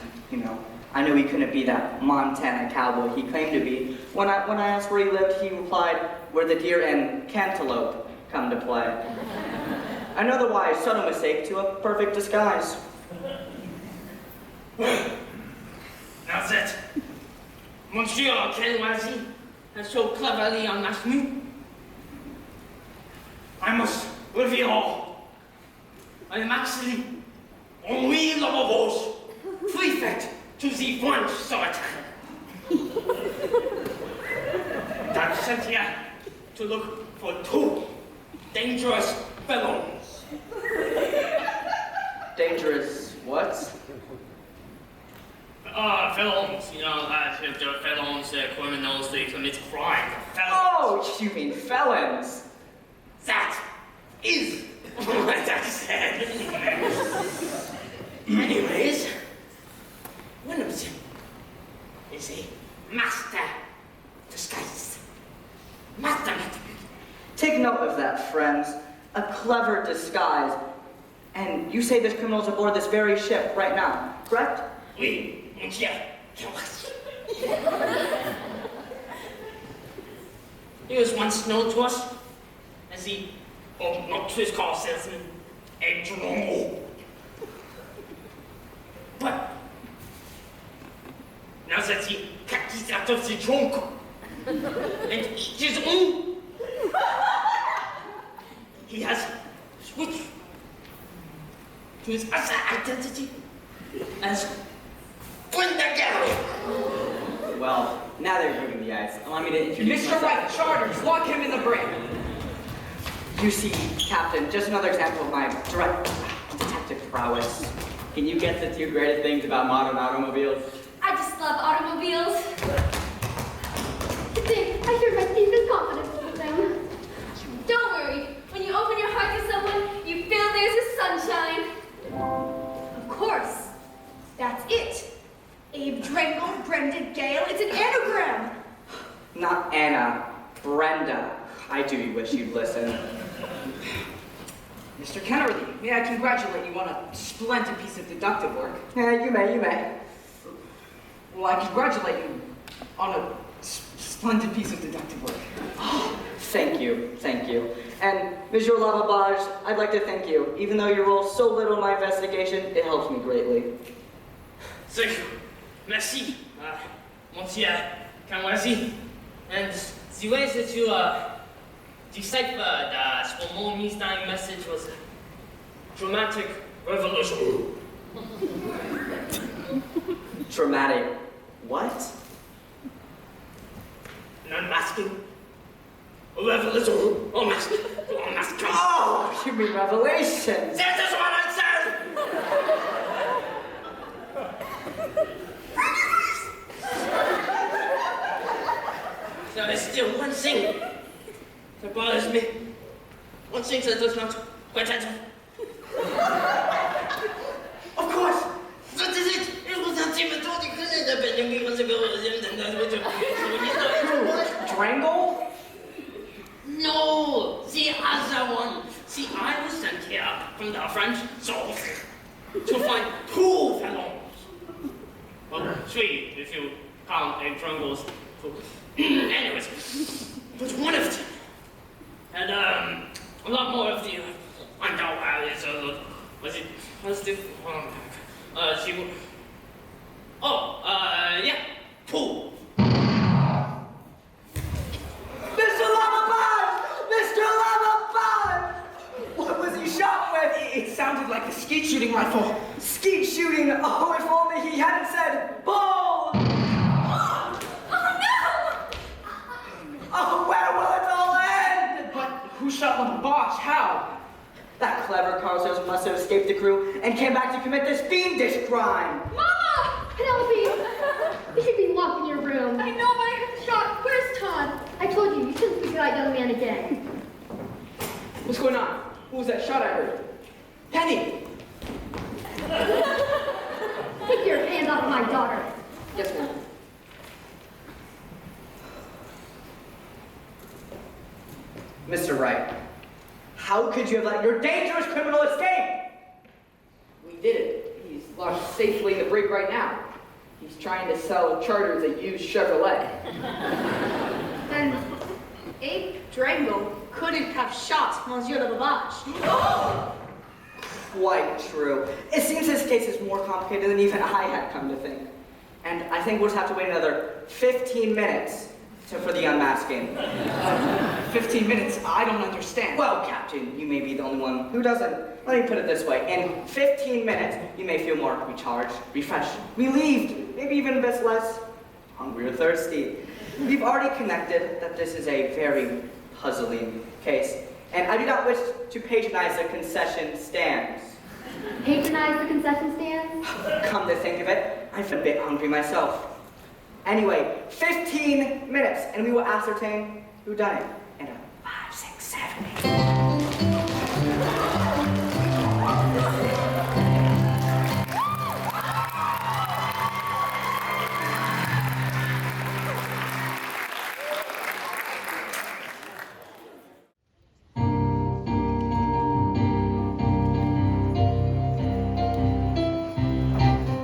I knew he couldn't be that Montana cowboy he claimed to be. When I asked where he lived, he replied, where the deer and cantaloupe come to play. Another wise, subtle mistake to a perfect disguise. Now that Monsieur Kelwazi has so cleverly unmasked me, I must reveal all. I am actually Henri Lavavos, prefect to the French solitary. I'm sent here to look for two dangerous felons. Dangerous what? Felons, they're felons, criminals, they commit crime. Felons. Oh, you mean felons? That is what I said. Anyways, one of them is a master disguise. Mathematic. Take note of that, friends. A clever disguise. And you say this criminal's aboard this very ship right now, correct? Oui, monsieur. He was once known to us as the obnoxious car salesman, Ed Geronimo. But now that he kept his out of the trunk and eat his own, he has switched to his other identity as Brenda Gary. Well, now they're moving the ice. Allow me to introduce Mr. Wright, charters, lock him in the brig. You see, Captain, just another example of my direct detective prowess. Can you guess the two greatest things about modern automobiles? I just love automobiles. Today, I share my deepest confidence with them. Don't worry. When you open your heart to someone, you feel there's a sunshine. Of course. That's it. Abe Drangle, Brenda Gale. It's an anagram. Not Anna, Brenda. I do wish you'd listen. Mr. Kennerly, may I congratulate you on a splendid piece of deductive work? Yeah, you may. Well, I congratulate you on a splendid piece of deductive work. Thank you. And Monsieur Lavabage, I'd like to thank you. Even though you roll so little in my investigation, it helps me greatly. Thank you. Merci, Monsieur Kamwazi. And the way that you deciphered small Mustang message was a dramatic revolution. Dramatic what? Unmasking. A revolution. Unmasking. Unmasking. Oh, you mean revelations. That is what I said! There is still one thing that bothers me. One thing that does not quite enter. Of course! That is it! It was not him at all. He couldn't have been him because of Drangle? No! The other one! See, I was sent here from the French souls to find two fellows. Well, three, if you count a triangles. Anyways, but one of them had a lot more of the two. Mr. Lavabage! Mr. Lavabage! What was he shot with? It sounded like a skeet shooting rifle. Skeet shooting? Oh, if and came back to commit this fiendish crime. Mama! Penelope! You should be locked in your room. I know, but I heard the shot. Where's Todd? I told you, you shouldn't speak to that young man again. What's going on? What was that shot I heard? Penny! Take your hands off of my daughter. Yes, ma'am. Mr. Wright, how could you have let your dangerous criminal escape? We did it. He's locked safely in the brig right now. He's trying to sell charters a used Chevrolet. Then Abe Drango couldn't have shot Monsieur de Babage. Quite true. It seems his case is more complicated than even I had come to think. And I think we'll just have to wait another 15 minutes for the unmasking. 15 minutes? I don't understand. Well, Captain, you may be the only one who doesn't. Let me put it this way. In 15 minutes, you may feel more recharged, refreshed, relieved, maybe even a bit less hungry or thirsty. We've already connected that this is a very puzzling case, and I do not wish to patronize the concession stands. Patronize the concession stands? Come to think of it, I'm a bit hungry myself. Anyway, 15 minutes, and we will ascertain who done it in a 5, 6, 7, 8.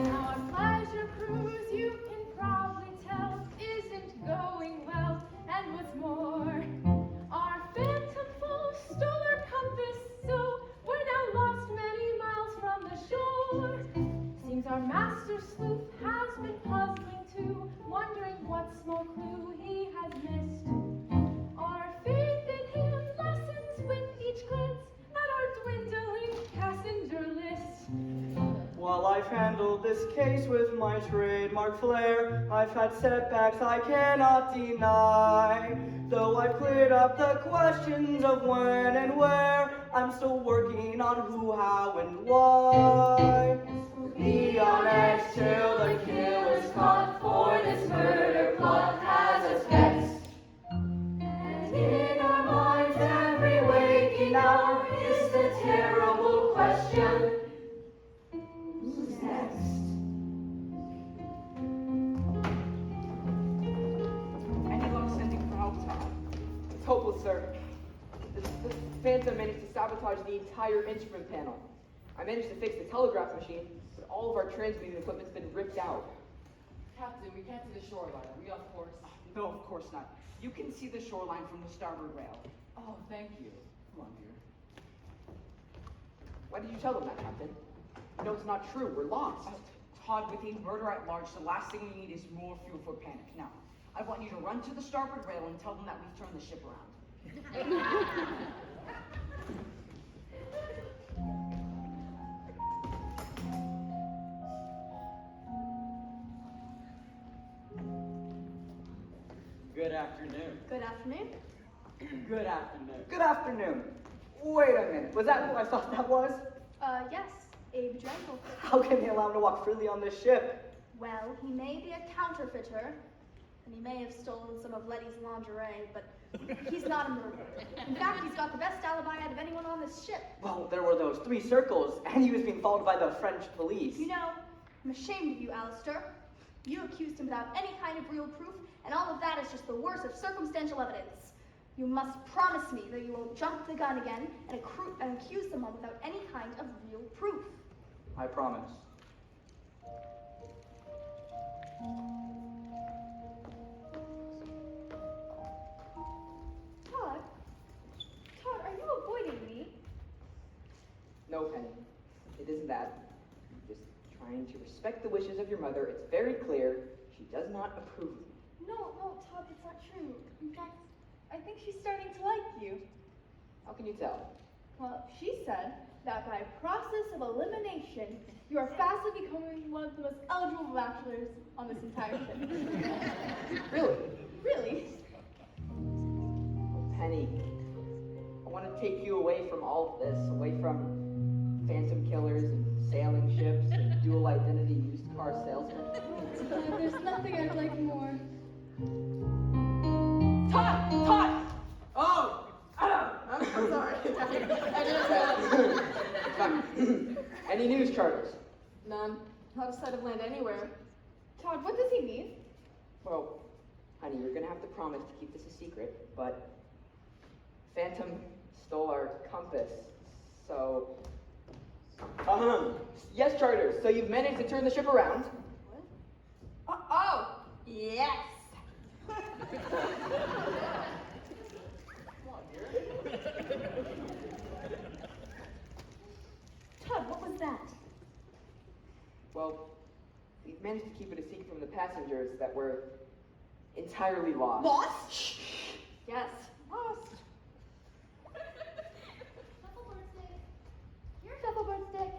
Our pleasure cruise, you can probably tell, isn't going well. And what's more, our phantom foe stole our compass, so we're now lost many miles from the shore. Seems our master sleuth has been puzzling too, wondering what small clue he has missed. Our faith in him lessens with each glance at our dwindling passenger list. While I've handled this case with my trademark flair, I've had setbacks I cannot deny. Though I've cleared up the questions of when and where, I'm still working on who, how, and why. Be on edge till the killer's caught, for this murder plot has us vexed. And in our minds every waking hour is the terrible question, who's next? Any luck sending for help, Todd? It's hopeless, sir. This phantom managed to sabotage the entire instrument panel. I managed to fix the telegraph machine, but all of our transmitting equipment's been ripped out. Captain, we can't see the shoreline. Are we off course? No, of course not. You can see the shoreline from the starboard rail. Oh, thank you. Come on, dear. Why did you tell them that, Captain? No, it's not true. We're lost. Todd, with a murder at large, the last thing we need is more fuel for panic. Now, I want you to run to the starboard rail and tell them that we've turned the ship around. Good afternoon. Good afternoon. Good afternoon. Good afternoon. Wait a minute, was that who I thought that was? Yes, Abe Drango. How can they allow him to walk freely on this ship? Well, he may be a counterfeiter, and he may have stolen some of Letty's lingerie, but he's not a murderer. In fact, he's got the best alibi out of anyone on this ship. Well, there were those 3 circles, and he was being followed by the French police. You know, I'm ashamed of you, Alistair. You accused him without any kind of real proof, and all of that is just the worst of circumstantial evidence. You must promise me that you won't jump the gun again and accuse someone without any kind of real proof. I promise. Todd? Todd, are you avoiding me? No, Penny. It isn't that. I'm just trying to respect the wishes of your mother. It's very clear she does not approve of me. No, Todd, it's not true. In fact, I think she's starting to like you. How can you tell? Well, she said that by process of elimination, you are fastly becoming one of the most eligible bachelors on this entire ship. Really? Really? Oh, Penny, I want to take you away from all of this, away from phantom killers and sailing ships and dual identity used car salesmen. There's nothing I'd like more. Todd! Todd! Oh! I'm sorry. Any news, Charters? None. Not a sight of land anywhere. Todd, what does he mean? Well, honey, you're gonna have to promise to keep this a secret, but Phantom stole our compass, so... Yes, Charters, so you've managed to turn the ship around. Oh! Yes! Todd, what was that? Well, we've managed to keep it a secret from the passengers that we're entirely lost. Lost? Yes. Lost. Shuffleboard stick. Your shuffleboard stick.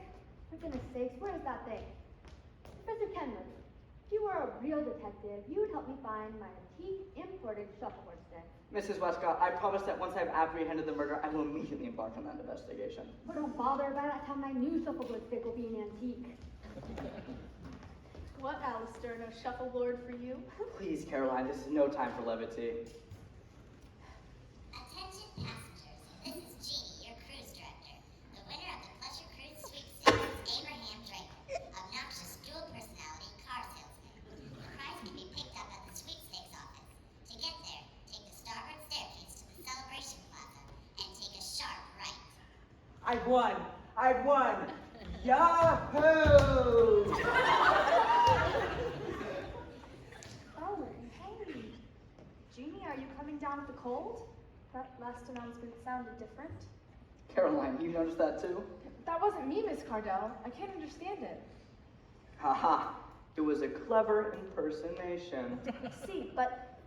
For goodness sakes, where is that thing? Professor Kenwood, if you were a real detective, you would help me find my antique imported shuffleboard stick. Mrs. Westcott, I promise that once I've apprehended the murder, I will immediately embark on that investigation. But don't bother, by that time my new shuffleboard stick will be an antique. What, Alistair? No shuffleboard for you? Please, Caroline, this is no time for levity. Attention passengers, this is Jeannie, your cruise director. The winner of the Pleasure Cruise Sweepstakes is Abraham Draper, obnoxious dual personality car salesman. The prize can be picked up at the sweepstakes office. To get there, take the starboard staircase to the celebration plaza and take a sharp right. I've won! I've won! Yahoo! Oh, hey. Jeannie, are you coming down with the cold? That last announcement sounded different. Caroline, you noticed that too? That wasn't me, Miss Cardell. I can't understand it. Haha, it was a clever impersonation. See, but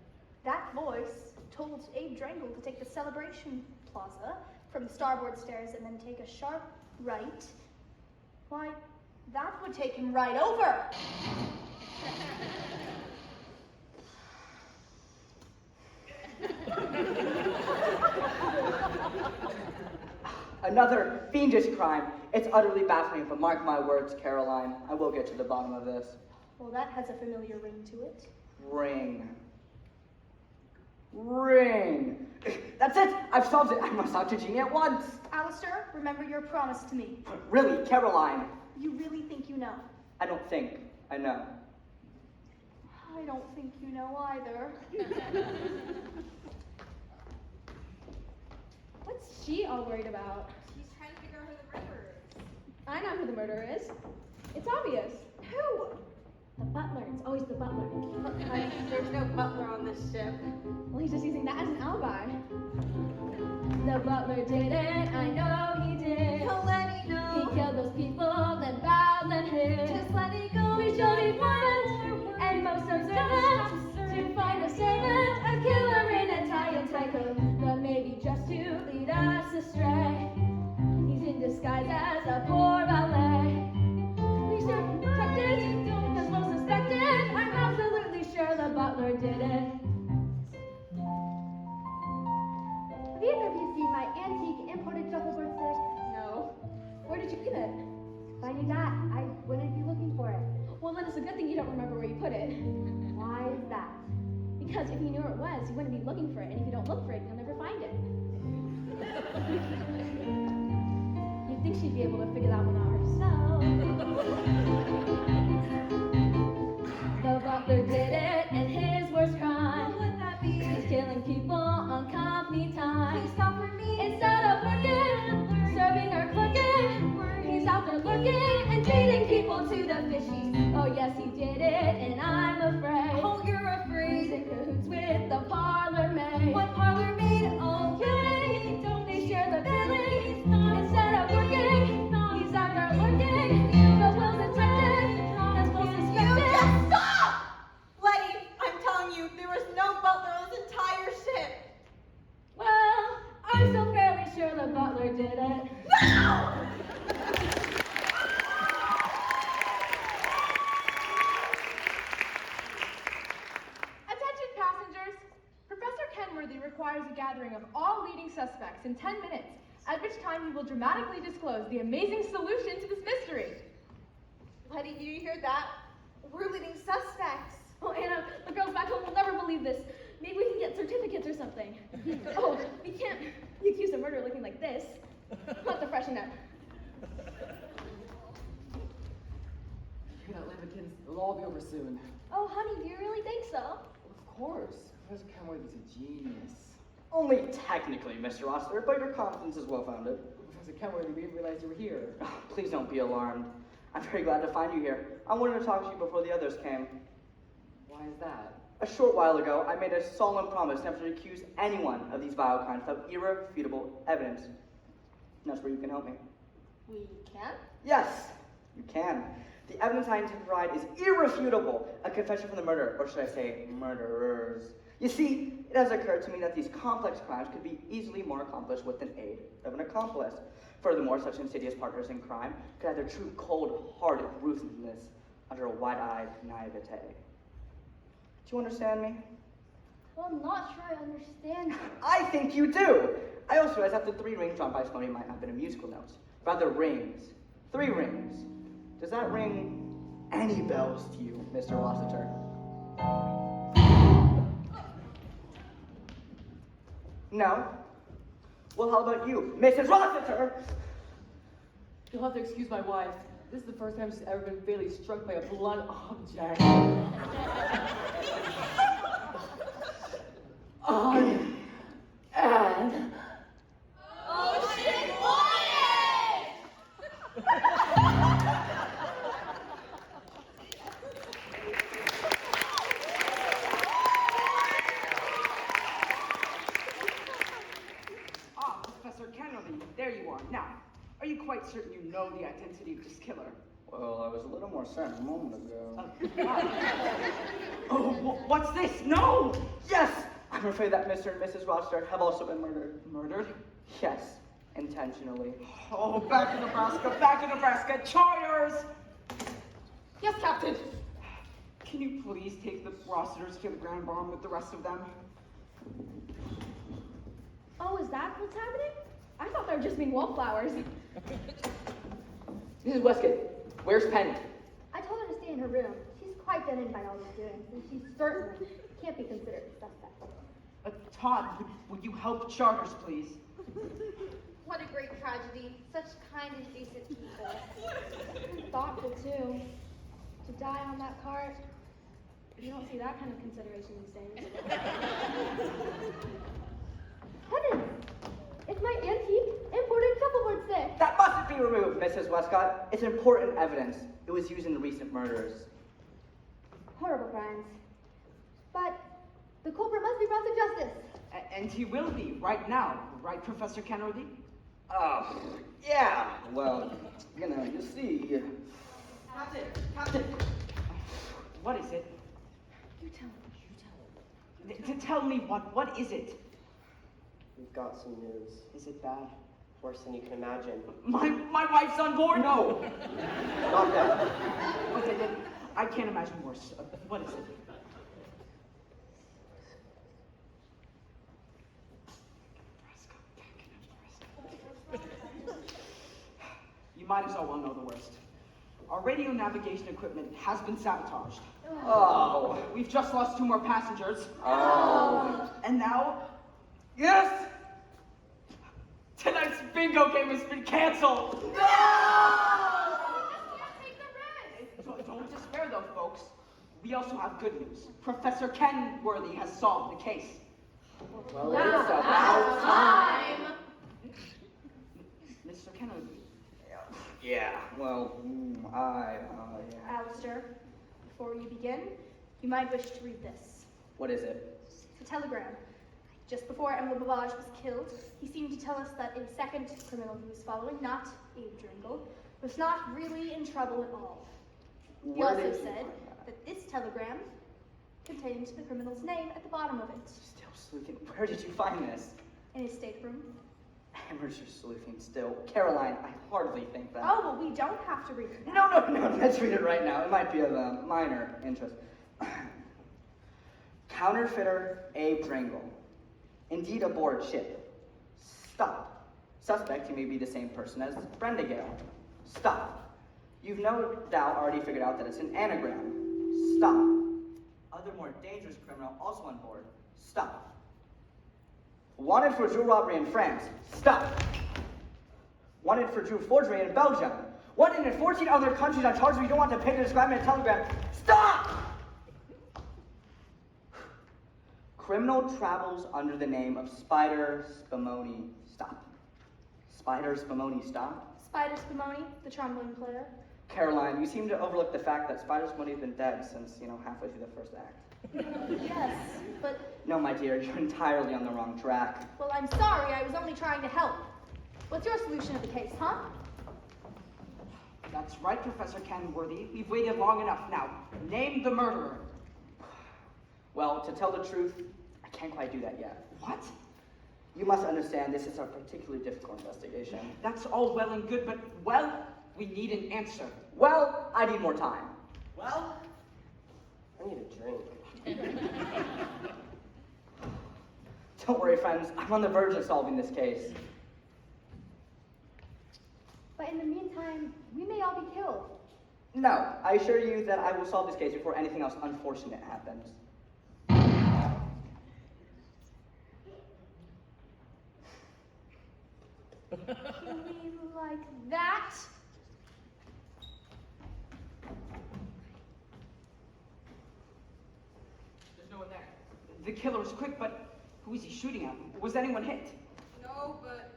that voice told Abe Drangle to take the celebration plaza from the starboard stairs and then take a sharp right. Why, that would take him right over. Another fiendish crime. It's utterly baffling, but mark my words, Caroline, I will get to the bottom of this. Well, that has a familiar ring to it. Ring. Ring. That's it! I've solved it! I must talk to Jeannie at once! Alistair, remember your promise to me. Really, Caroline? You really think you know? I don't think. I know. I don't think you know either. What's she all worried about? She's trying to figure out who the murderer is. I know who the murderer is. It's obvious. Who? The butler. It's always the butler. There's no butler on this ship. Well, he's just using that as an alibi. The butler did it, I know he did. Don't let me know. He killed those people, then bowed, then hid. Just let it go. We should be prudent and most observant to find a servant, a killer in Italian tycoon, but maybe just to lead us astray. He's in disguise as a poor valet. We should protect it, because we'll suspect it. I'm absolutely sure the butler did it. Have either of you seen my antique imported shuffleboard stick? No. Where did you get it? If I knew that, I wouldn't be looking for it. Well, then it's a good thing you don't remember where you put it. Why is that? Because if you knew where it was, you wouldn't be looking for it. And if you don't look for it, you'll never find it. You'd think she'd be able to figure that one out herself. The butler did it, and his worst crime. What would that be? He's killing people on company time. Please stop for me. Instead of working, serving or cooking, he's out there looking and treating people to the fishies. Oh yes, he did it, and I'm afraid. Oh, you're He's in afraid. cahoots with the parlor maid. What parlor maid? Oh, Killing, don't they share the billing? Instead of working, he's out there lurking. The well detected, as well you suspected. just stop! Letty, I'm telling you, there was no butler on this entire ship. Well, I'm still fairly sure the butler did it. No! Attention passengers! Professor Kenworthy requires a gathering of all leading suspects in 10 minutes, at which time he will dramatically disclose the amazing solution to this mystery. Letty, do you hear that? We're leading suspects. Oh, Anna, the girls back home will never believe this. Maybe we can get certificates or something. Oh, we can't be accused of murder looking like this. I'll have to freshen up. You're not Lambkins. It'll all be over soon. Oh, honey, do you really think so? Of course. Professor Kenworthy's a genius. Only technically, Mr. Rossiter, but your confidence is well founded. Professor Kenworthy, we didn't realize you were here. Please don't be alarmed. I'm very glad to find you here. I wanted to talk to you before the others came. Why is that? A short while ago, I made a solemn promise never to accuse anyone of these vile crimes without irrefutable evidence. And that's where you can help me. We can? Yes, you can. The evidence I intend to provide is irrefutable. A confession from the murderer, or should I say murderers. You see, it has occurred to me that these complex crimes could be easily more accomplished with the aid of an accomplice. Furthermore, such insidious partners in crime could have their true cold-hearted ruthlessness under a wide-eyed naivete. Do you understand me? Well, I'm not sure I understand. I think you do! I also realize that the 3 rings drawn by Smokey might not have been a musical note. Rather, rings. 3 rings. Does that ring any bells to you, Mr. Rossiter? No? Well, how about you, Mrs. Rossiter? You'll have to excuse my wife. This is the first time she's ever been fatally struck by a blunt object. On and Ocean Voyage! Ah, Professor Kennedy, there you are. Now, are you quite certain you know the identity of this killer? Well, I was a little more certain a moment ago. Oh, what's this? No! Yes! I'm afraid that Mr. and Mrs. Rossiter have also been murdered. Murdered? Yes, intentionally. Oh, back to Nebraska, charters! Yes, Captain. Can you please take the Rossiters to the Grand Barn with the rest of them? Oh, is that what's happening? I thought they were just being wallflowers. Mrs. Westcott, where's Penny? I told her to stay in her room. She's quite deadened by all these doings, and she certainly can't be considered a suspect. Todd, would you help charters, please? What a great tragedy. Such kind and decent people. Thoughtful, too. To die on that cart. You don't see that kind of consideration these days. Heavens! It's my antique imported shuffleboard stick. That mustn't be removed, Mrs. Westcott. It's important evidence. It was used in the recent murders. Horrible crimes. But the culprit must be brought to justice. And he will be, right now. Right, Professor Kennedy? Yeah. Well, you see. Captain! What is it? You tell him. To tell me what is it? We've got some news. Is it bad? Worse than you can imagine. My wife's on board? No! Not that. Okay, I can't imagine worse. What is it? You might as well know the worst. Our radio navigation equipment has been sabotaged. Oh. We've just lost 2 more passengers. Oh. And now, yes! Tonight's bingo game has been canceled. No! Don't despair though, folks. We also have good news. Professor Kenworthy has solved the case. Well, it's about time. Mr. Kennedy. Yeah. Well, yeah. Alistair, before you begin, you might wish to read this. What is it? It's a telegram. Just before Emma Bavage was killed, he seemed to tell us that a second criminal he was following, not Abe Dringle, was not really in trouble at all. He Where also did you said find that this telegram contained the criminal's name at the bottom of it. Still sleuthing. Where did you find this? In his stateroom. Amateur sleuthing still. Caroline, I hardly think that. Oh, well, we don't have to read it now. No, let's read it right now. It might be of minor interest. Counterfeiter Abe Dringle. Indeed aboard ship. Stop. Suspect, he may be the same person as Brenda Gale. Stop. You've no doubt already figured out that it's an anagram. Stop. Other more dangerous criminal also on board. Stop. Wanted for jewel robbery in France. Stop. Wanted for jewel forgery in Belgium. Wanted in 14 other countries on charges we don't want to pay to describe in a telegram. Stop! Criminal travels under the name of Spider Spumoni. Stop. Spider Spumoni, stop. Spider Spumoni, the trombone player. Caroline, you seem to overlook the fact that Spider Spumoni's been dead since, halfway through the first act. Yes, but, No, my dear, you're entirely on the wrong track. well, I'm sorry, I was only trying to help. What's your solution of the case, huh? That's right, Professor Kenworthy. We've waited long enough now. Name the murderer. Well, to tell the truth, I can't quite do that yet. What? You must understand this is a particularly difficult investigation. That's all well and good, but, we need an answer. Well, I need more time. Well, I need a drink. Don't worry, friends. I'm on the verge of solving this case. But in the meantime, we may all be killed. No, I assure you that I will solve this case before anything else unfortunate happens. You mean like that? There's no one there. The killer is quick, but who is he shooting at? Was anyone hit? No, but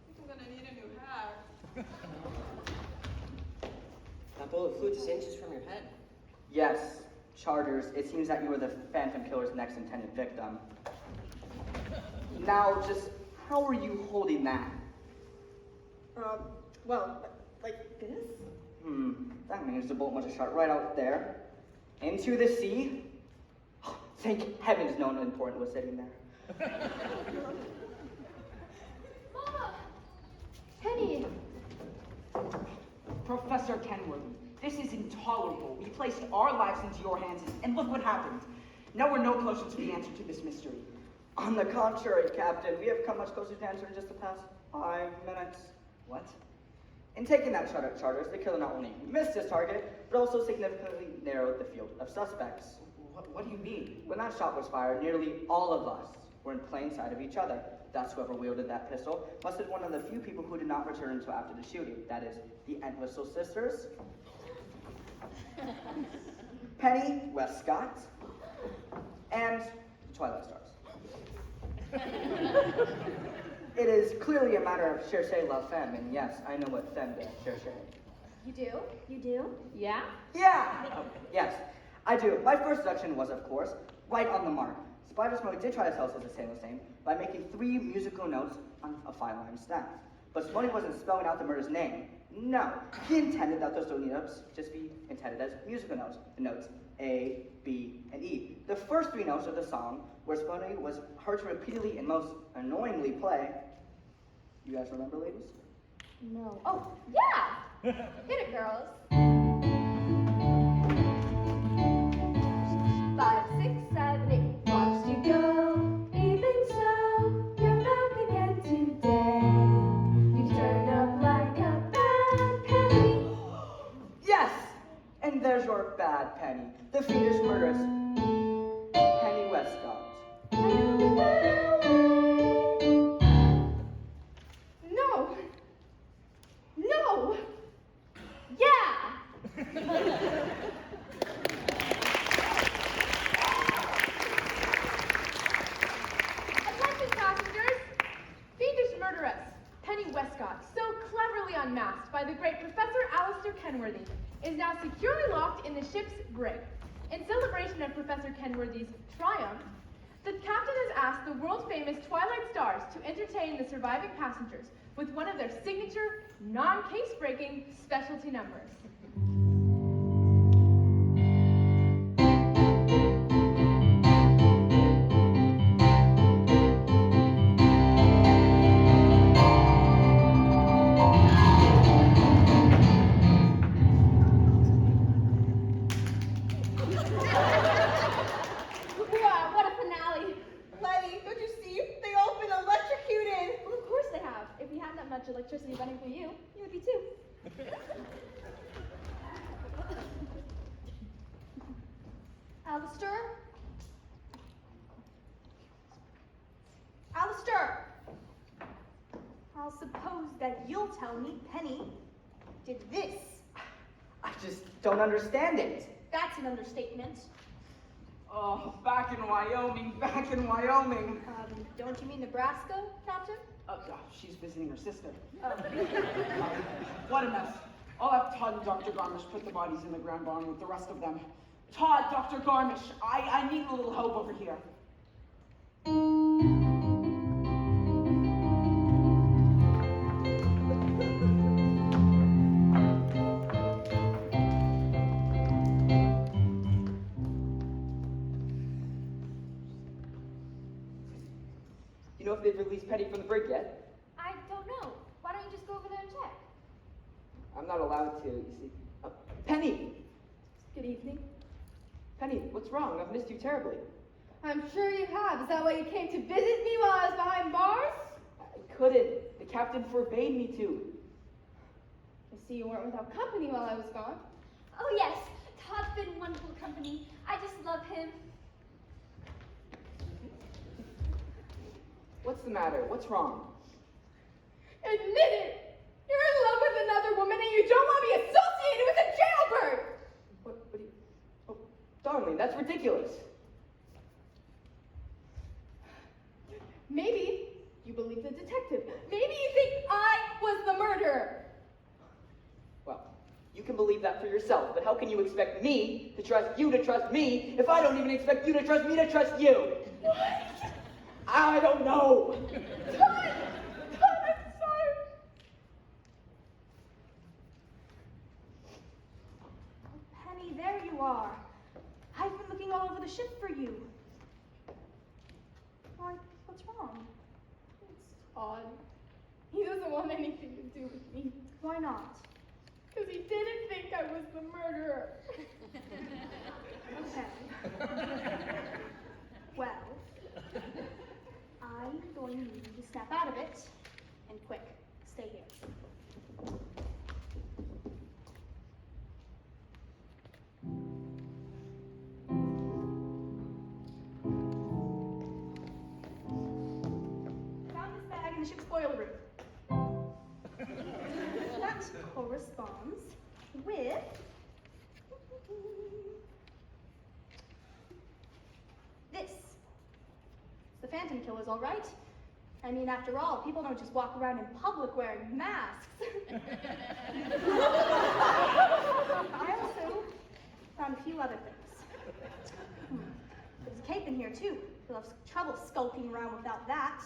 I think I'm gonna need a new hat. That bullet flew just inches from your head. Yes, Charters, it seems that you were the Phantom Killer's next intended victim. Now, just how are you holding that? Well, like this? That means the bullet must have shot right out there. Into the sea? Oh, thank heavens no one important was sitting there. Mama! Penny! Professor Kenworthy, this is intolerable. We placed our lives into your hands, and look what happened. Now we're no closer to the answer to this mystery. On the contrary, Captain, we have come much closer to answering just the past 5 minutes. What? In taking that shot at Charters, the killer not only missed his target, but also significantly narrowed the field of suspects. What do you mean? When that shot was fired, nearly all of us were in plain sight of each other. Thus, whoever wielded that pistol must have been one of the few people who did not return until after the shooting. That is, the Entwistle sisters, Penny Westcott, and the Twilight Stars. It is clearly a matter of cherchez la femme, and yes, I know what femme de chercher. You do? You do? Yeah? Yeah! Yes, I do. My first deduction was, of course, right on the mark. Spider Smoke did try to tell us his assailant's name by making 3 musical notes on a 5-line staff. But Smoke wasn't spelling out the murderer's name. No, he intended that those notes just be intended as musical notes. The notes A, B, and E. The first 3 notes of the song, where Smoke was heard to repeatedly and most annoyingly play. You guys remember, ladies? No. Oh, yeah! Hit it, girls. 5, 6, 7, 8. Watched you go, even so, you're back again today. You've turned up like a bad penny. Yes! And there's your bad Penny, the fiendish murderess, Penny Westcott. No! No! Yeah! Attention passengers! Fiendish murderess, Penny Westcott, so cleverly unmasked by the great Professor Alistair Kenworthy, is now securely locked in the ship's brig. In celebration of Professor Kenworthy's triumph, the captain has asked the world-famous Twilight Stars to entertain the surviving passengers with one of their signature, non-case-breaking specialty numbers. Wow, what a finale! Letty, don't you see? They all been electrocuted. Well, of course they have. If we had that much electricity running through you, you would be too. Alistair? Alistair! I'll suppose that you'll tell me Penny did this. I just don't understand it. That's an understatement. Oh, back in Wyoming, back in Wyoming. Don't you mean Nebraska, Captain? She's visiting her sister. Oh. What a mess. I'll have Todd and Dr. Garmish put the bodies in the ground barn with the rest of them. Todd, Dr. Garmish, I need a little help over here. You know if they've released Penny from the brig yet? I don't know. Why don't you just go over there and check? I'm not allowed to, you see. Penny! Good evening. Penny, what's wrong? I've missed you terribly. I'm sure you have. Is that why you came to visit me while I was behind bars? I couldn't. The captain forbade me to. I see you weren't without company while I was gone. Oh yes, Todd's been wonderful company. I just love him. What's the matter? What's wrong? Admit it! You're in love with another woman and you don't want me associated with a jailbird! What do you... Oh, darling, that's ridiculous. Maybe you believe the detective. Maybe you think I was the murderer. Well, you can believe that for yourself, but how can you expect me to trust you to trust me if I don't even expect you to trust me to trust you? What? I don't know. Todd, I'm sorry. Oh, Penny, there you are. I've been looking all over the ship for you. Why, what's wrong? It's Todd. He doesn't want anything to do with me. Why not? Because he didn't think I was the murderer. Okay. Well, I'm going to need you to snap out of it. And quick, stay here. Found this bag in the ship's boiler room. That corresponds with this. It's the Phantom Killer's, all right. I mean, after all, people don't just walk around in public wearing masks. I also found a few other things. There's a cape in here, too. You'll have trouble skulking around without that.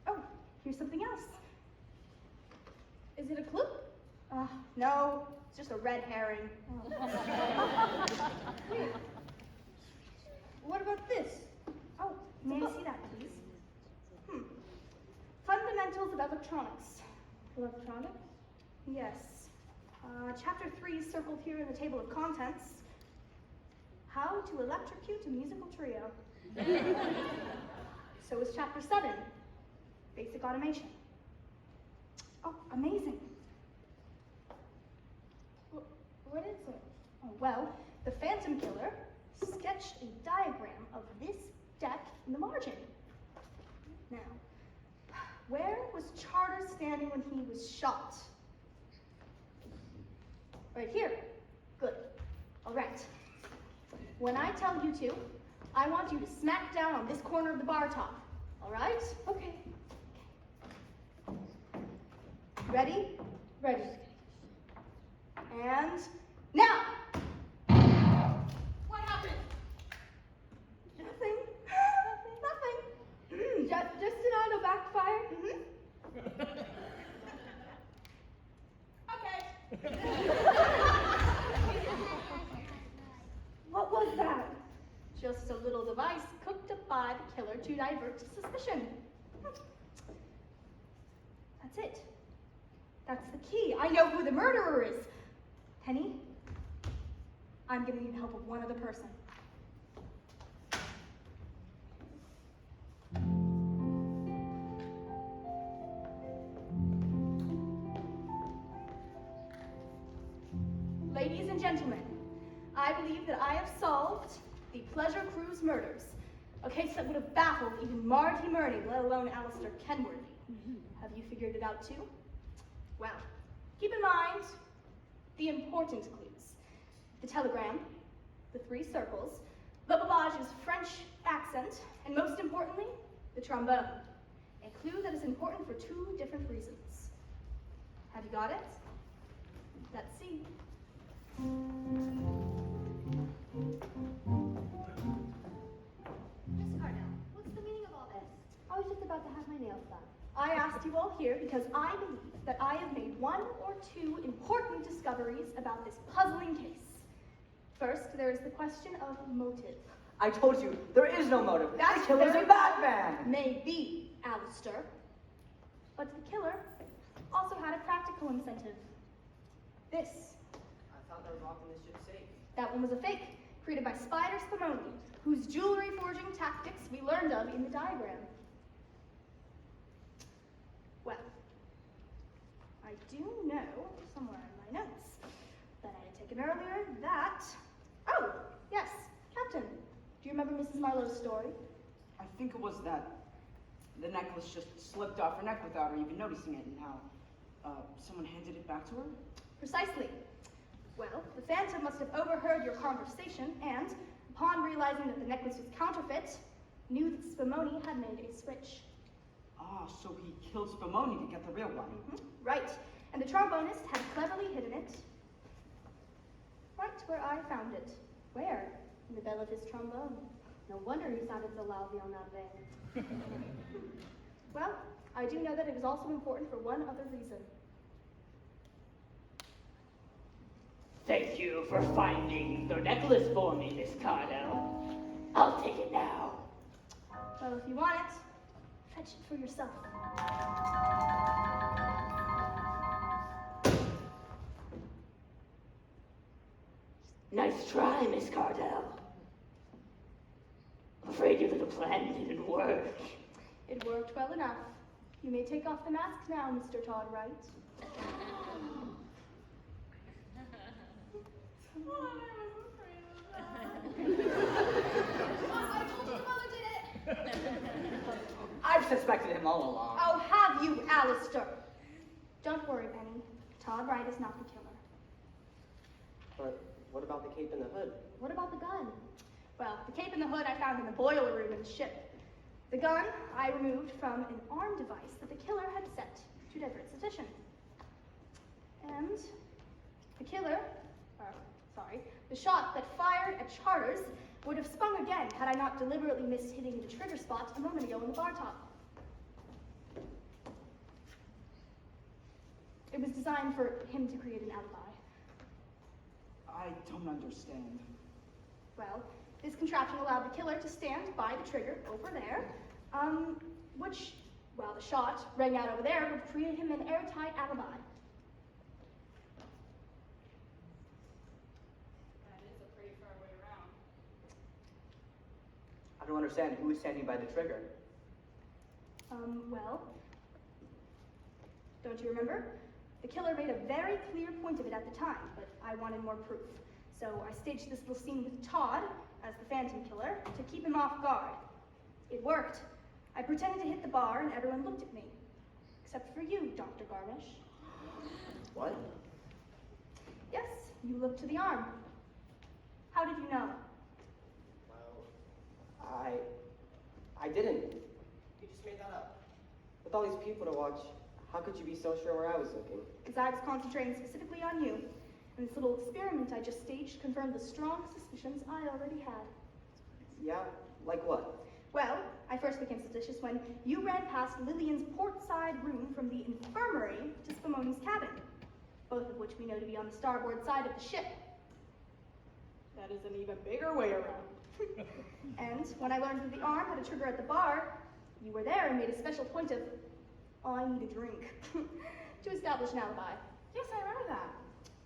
Oh, here's something else. Is it a clue? No, it's just a red herring. What about this? Oh, may I see that, please? Fundamentals of Electronics. Electronics? Yes. Chapter 3 is circled here in the table of contents. How to electrocute a musical trio. So is Chapter 7, Basic Automation. Oh, amazing. What is it? Oh, well, the Phantom Killer sketched a diagram of this deck in the margin. Now, where was Charter standing when he was shot? Right here. Good. All right. When I tell you to, I want you to smack down on this corner of the bar top. All right? Okay. Ready? Ready. And now! What happened? Nothing. Nothing. Just an auto backfire? Okay. What was that? Just a little device cooked up by the killer to divert suspicion. That's it. That's the key. I know who the murderer is. Penny, I'm gonna need the help of one other person. Ladies and gentlemen, I believe that I have solved the Pleasure Cruise murders. A case that would have baffled even Marty Murney, let alone Alistair Kenworthy. Have you figured it out too? Well, keep in mind the important clues. The telegram, the 3 circles, Le Babage's French accent, and most importantly, the trombone. A clue that is important for 2 different reasons. Have you got it? Let's see. Miss Cardell, what's the meaning of all this? I was just about to have my nails done. I asked you all here because I believe that I have made 1 or 2 important discoveries about this puzzling case. First, there is the question of motive. I told you, there is no motive. That's the killer's very a Batman. Maybe, Alistair. But the killer also had a practical incentive. This. I thought that was locked in this ship's safe. That one was a fake, created by Spider Spumoni, whose jewelry forging tactics we learned of in the diagram. Well, I do know, somewhere in my notes, that I had taken earlier that... Oh, yes, Captain. Do you remember Mrs. Marlowe's story? I think it was that the necklace just slipped off her neck without her even noticing it, and how someone handed it back to her? Precisely. Well, the Phantom must have overheard your conversation and, upon realizing that the necklace was counterfeit, knew that Spumoni had made a switch. Ah, so he killed Spumoni to get the real one. Right, and the trombonist had cleverly hidden it right where I found it. Where? In the bell of his trombone. No wonder he sounded so lousy on that day. Well, I do know that it was also important for one other reason. Thank you for finding the necklace for me, Miss Cardell. I'll take it now. Well, if you want it, fetch it for yourself. Nice try, Miss Cardell. I'm afraid your little plan didn't work. It worked well enough. You may take off the mask now, Mr. Todd Wright. I told you the mother did it! I've suspected him all along. Oh, have you, Alistair? Don't worry, Penny. Todd Wright is not the killer. But what about the cape and the hood? What about the gun? Well, the cape and the hood I found in the boiler room in the ship. The gun I removed from an arm device that the killer had set to divert its attention. And the shot that fired at Charters would have spun again had I not deliberately missed hitting the trigger spot a moment ago in the bar top. It was designed for him to create an alibi. I don't understand. Well, this contraption allowed the killer to stand by the trigger over there, which, while the shot rang out over there, would create him an airtight alibi. That is a pretty far way around. I don't understand who is standing by the trigger. Well, don't you remember? The killer made a very clear point of it at the time, but I wanted more proof. So I staged this little scene with Todd, as the Phantom Killer, to keep him off guard. It worked. I pretended to hit the bar and everyone looked at me. Except for you, Dr. Garmish. What? Yes, you looked to the arm. How did you know? Well, I didn't. You just made that up. With all these people to watch, how could you be so sure where I was looking? Because I was concentrating specifically on you. And this little experiment I just staged confirmed the strong suspicions I already had. Yeah? Like what? Well, I first became suspicious when you ran past Lillian's portside room from the infirmary to Spumoni's cabin, both of which we know to be on the starboard side of the ship. That is an even bigger way around. And when I learned that the arm had a trigger at the bar, you were there and made a special point of, oh, I need a drink, to establish an alibi. Yes, I remember that.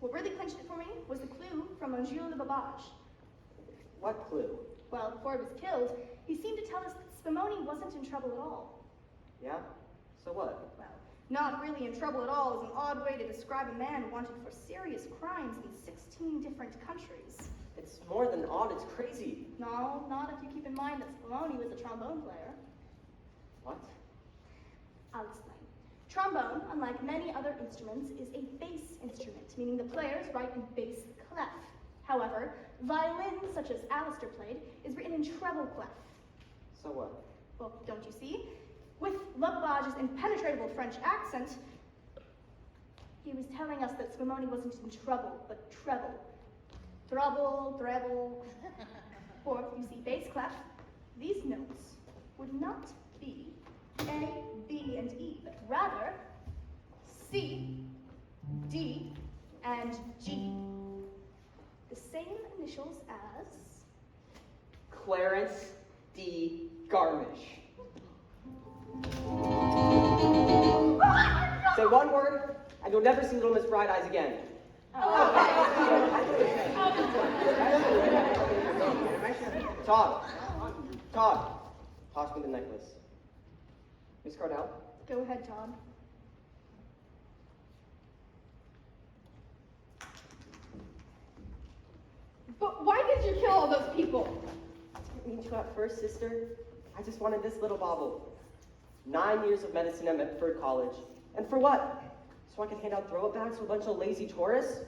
What really clinched it for me was the clue from Monsieur Le Babage. What clue? Well, before he was killed, he seemed to tell us that Spumoni wasn't in trouble at all. Yeah? So what? Well, not really in trouble at all is an odd way to describe a man wanted for serious crimes in 16 different countries. It's more than odd, it's crazy. No, not if you keep in mind that Spumoni was a trombone player. What? I'll explain. Trombone, unlike many other instruments, is a bass instrument, meaning the players write in bass clef. However, violin, such as Alistair played, is written in treble clef. So what? Well, don't you see? With Lepage's impenetrable French accent, he was telling us that Spumoni wasn't in trouble, but treble. Trouble, treble. Or, you see, bass clef, these notes would not be A, B, and E, but rather C, D, and G. The same initials as... Clarence D. Garmish. Say one word, and you'll never see little Miss Bright Eyes again. Todd, toss me the necklace. Miss Cardell? Go ahead, Todd. But why did you kill all those people? Didn't mean to at first, sister. I just wanted this little bauble. 9 years of medicine at Medford College. And for what? So I could hand out throw-up bags to a bunch of lazy tourists?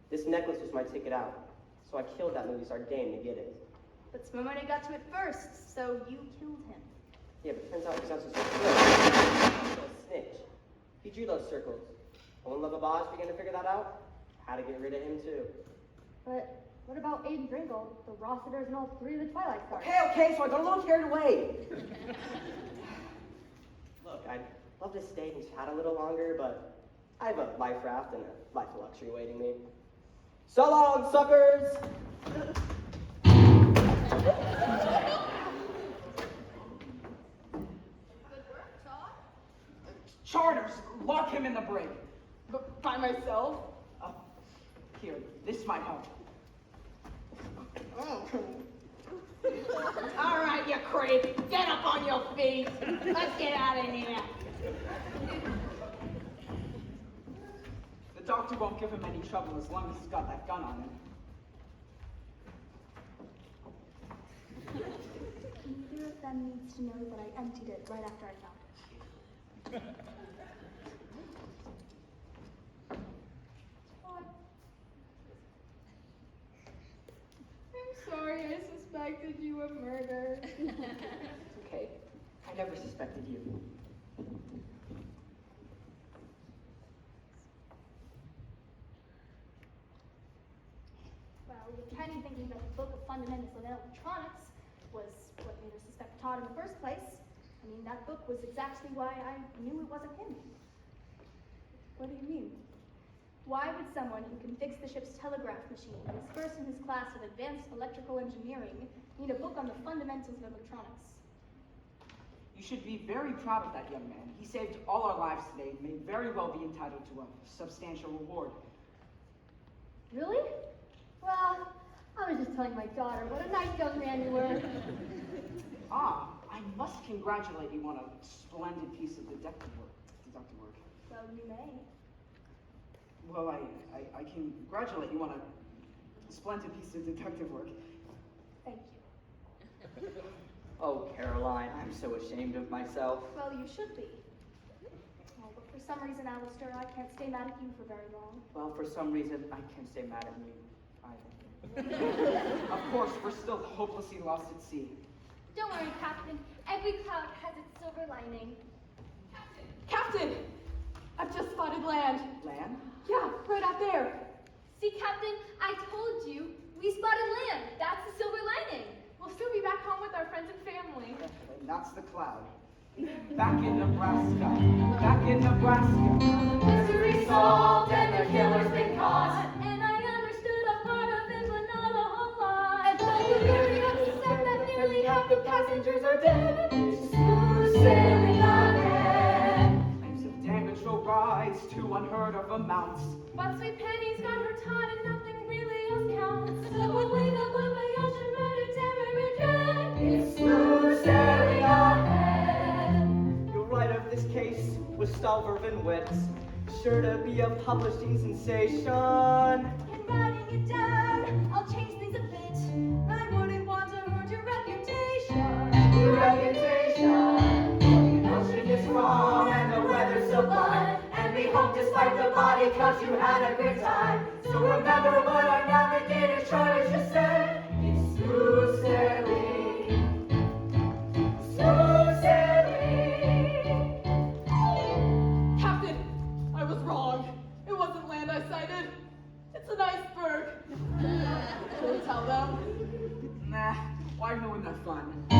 This necklace was my ticket out. So I killed that movie star Dane to get it. But Spumoni got to it first, so you killed him. Yeah, but it turns out he was also so a snitch. He drew those circles. And when Lepage began to figure that out, I had to get rid of him too. But what about Aiden Dringle, the Rossiters, and all three of the Twilight Stars? Okay, so I got a little carried away. Look, I'd love to stay and chat a little longer, but I have a life raft and a life of luxury awaiting me. So long, suckers! Charters, lock him in the brig. But by myself? Here, this might help. All right, you creep. Get up on your feet. Let's get out of here. The doctor won't give him any trouble as long as he's got that gun on him. Neither of them needs to know that I emptied it right after I found it. I'm sorry, I suspected you of murder. It's okay. I never suspected you. Well, with Kenny thinking that the book of fundamentals of electronics was what made her suspect Todd in the first place, I mean, that book was exactly why I knew it wasn't him. What do you mean? Why would someone who can fix the ship's telegraph machine and is first in his class of advanced electrical engineering need a book on the fundamentals of electronics? You should be very proud of that young man. He saved all our lives today and may very well be entitled to a substantial reward. Really? Well, I was just telling my daughter what a nice young man you were. Ah, I must congratulate you on a splendid piece of deductive work. Well, you may. Well, I congratulate you on a splendid piece of detective work. Thank you. Oh, Caroline, I'm so ashamed of myself. Well, you should be. Oh, but for some reason, Alistair, I can't stay mad at you for very long. Well, for some reason, I can't stay mad at you either. Of course, we're still hopelessly lost at sea. Don't worry, Captain. Every cloud has its silver lining. Captain! I've just spotted land. Land? Yeah, right out there. See, Captain, I told you, we spotted land. That's the silver lining. We'll soon be back home with our friends and family. And that's the cloud. Back in Nebraska. Back in Nebraska. Mystery solved and the killer's been caught. And I understood a part of it, but not a whole lot. And though the theory upset that nearly half the passengers are dead, smooth sailing ahead. Claims of damage will rise to unheard of amounts. But Sweet Penny's got her Todd and nothing really else counts. So we'll wake up on my ocean, murder, terror, and dread. It's smooth sailing ahead. You'll write of this case with Stalvervin wits, sure to be a publishing sensation. And writing it down, I'll change things home despite the body count, you had a good time. So remember what our navigator charted just said. It's smooth sailing. Smooth sailing. Captain, I was wrong. It wasn't land I sighted. It's an iceberg. Shall we tell them? Nah, why ruin their fun?